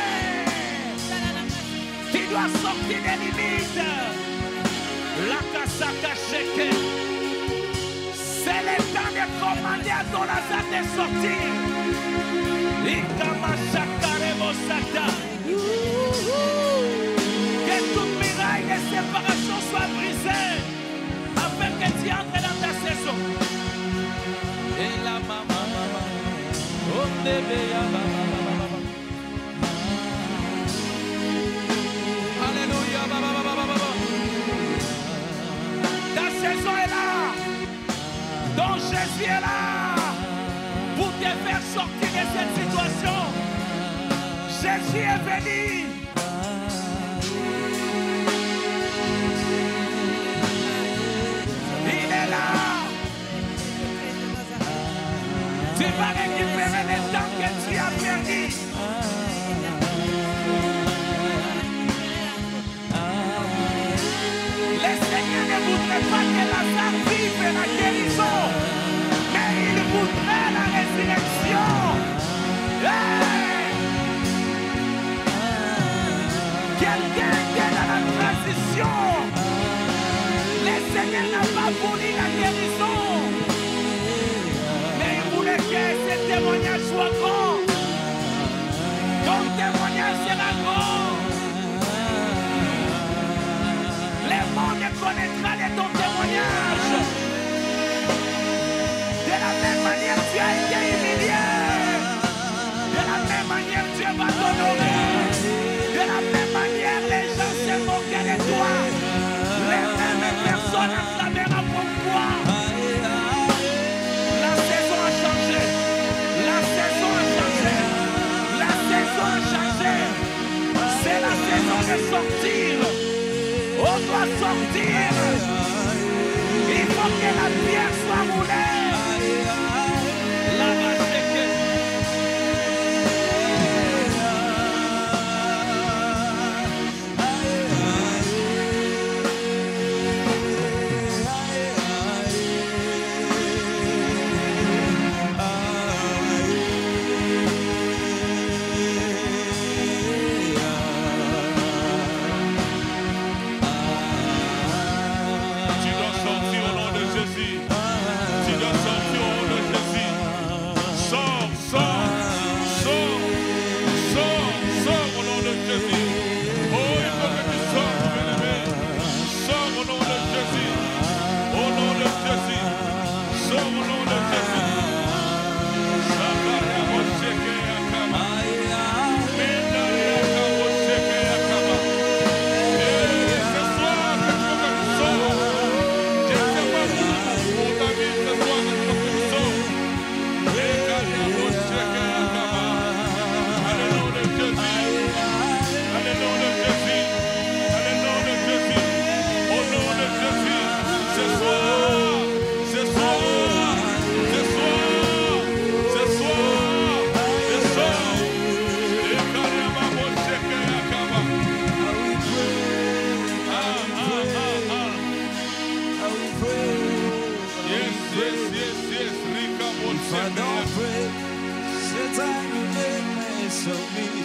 Tu dois sortir des limites. La kasaka sheke. C'est le temps de commander à ton Lazare de sortir. Que toute muraille de séparation soit brisée afin que tu entres dans ta saison. Et la maman, oh bébé, alléluia, ta saison est là. Donc Jésus est là pour te faire sortir de cette situation. Jésus est venu. va récupérer le temps que tu as perdu. Le Seigneur ne voudrait pas que Lazare vive la guérison, mais il voudrait la résurrection. Hey! Quelqu'un qui est dans la transition. Le Seigneur n'a pas voulu la guérison, mais il voulait que ce témoignage soit grand. Ton témoignage sera grand. Le monde connaîtra de ton témoignage. De la même manière, tu as été humilié. De la même manière, Dieu va t'honorer. De la même manière, les gens se moquent de toi. Les mêmes personnes acclamèrent pourquoi. La saison a changé. La saison a changé. La saison a changé. C'est la saison de sortir. On doit sortir. Il faut que la pierre soit roulée. La vache est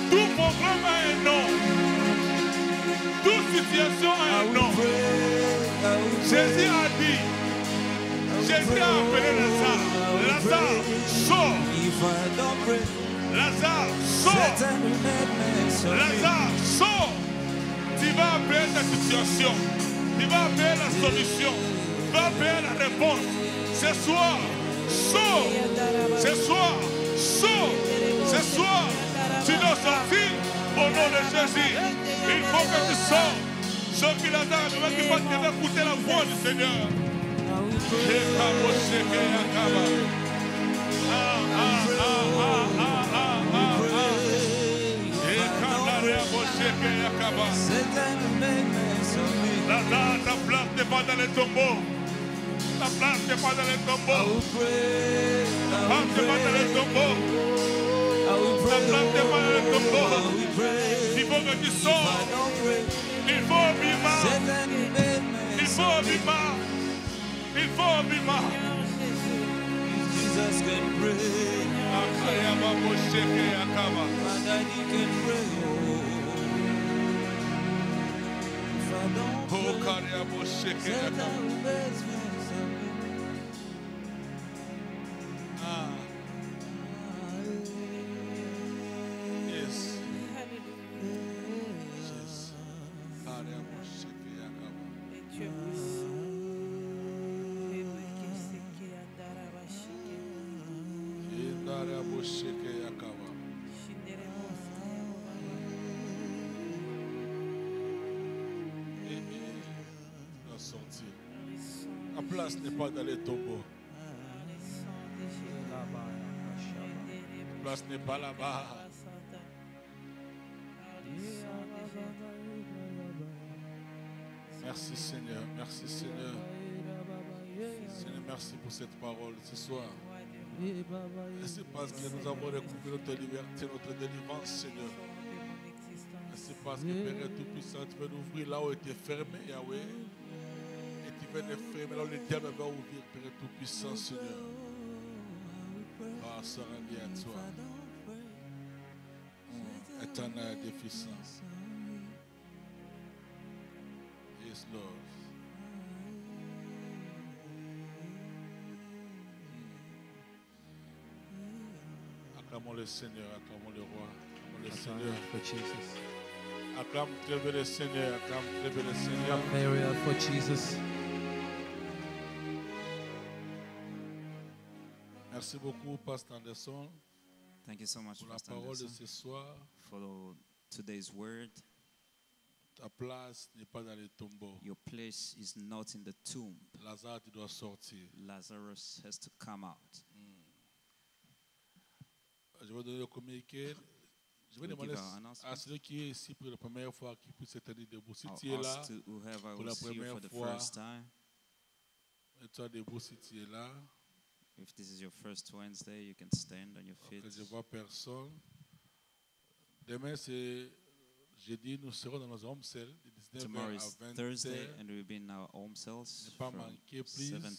Tout problème a un nom. Toute situation a un nom. Jésus a dit, Jésus a appelé Lazare. Lazare, sors. Lazare, sors. Lazare, sors. Tu vas appeler ta situation. Tu vas appeler la solution. Tu vas appeler la réponse. Ce soir, sors. Ce soir, sors. Ce soir, tu dois sortir au nom de Jésus. Il faut que tu sors. Ceux qui l'adorent, tu vas écouter la voix du Seigneur. Ta place n'est pas dans les tombeaux. Ta place n'est pas dans les tombeaux. Ta place n'est pas dans les tombeaux. Ta place n'est pas dans les tombeaux. Il faut que tu sors. Il faut Bima. Il faut Bima. Il faut Bima. Jesus can pray. Akayama Mosheke Akama. And then he can pray. Oh, Kariya Mosheke Akama. Yes. Yes. Kariya Mosheke Akama. Kariya Mosheke Akama. Sortir. La place n'est pas dans les tombeaux. La place n'est pas là-bas. Merci Seigneur, merci Seigneur. Seigneur, merci pour cette parole ce soir. Merci parce que nous avons découvert notre liberté, notre délivrance, Seigneur. Merci parce que Père Tout-Puissant, tu veux nous ouvrir là où était fermé, Yahweh. Et tu veux nous fermer là où le diable va ouvrir, Père Tout-Puissant, Seigneur. Grâce rendue à toi. Éternelle déficience. Yes, Lord. Acclamons le Seigneur, acclamons le Roi, acclamons le Seigneur. For Jesus. Acclame très bien le Seigneur, acclame très bien le Seigneur. Area for Jesus. Merci beaucoup, Pasteur Anderson, Thank you so much, pour la Pastor parole de Anderson, ce soir. for today's word. Ta place n'est pas dans les tombeaux. Your place is not in the tomb. Lazare, tu dois sortir. Lazarus has to come out. Je vais donner le communiqué. Je vais We'll demander give our announcement. à celui qui est ici pour la première fois qui puisse se tenir debout. Si tu I'll es là, ask to whoever pour la was here première for the fois, first time, mets-toi debout si tu es là. if this is your first Wednesday, you can stand on your feet. Je ne vois personne. Demain, c'est jeudi, nous serons dans nos home cells de 19h Tomorrow à is 20h. Thursday, and we'll be in our home cells Ne pas from manquer, please. 7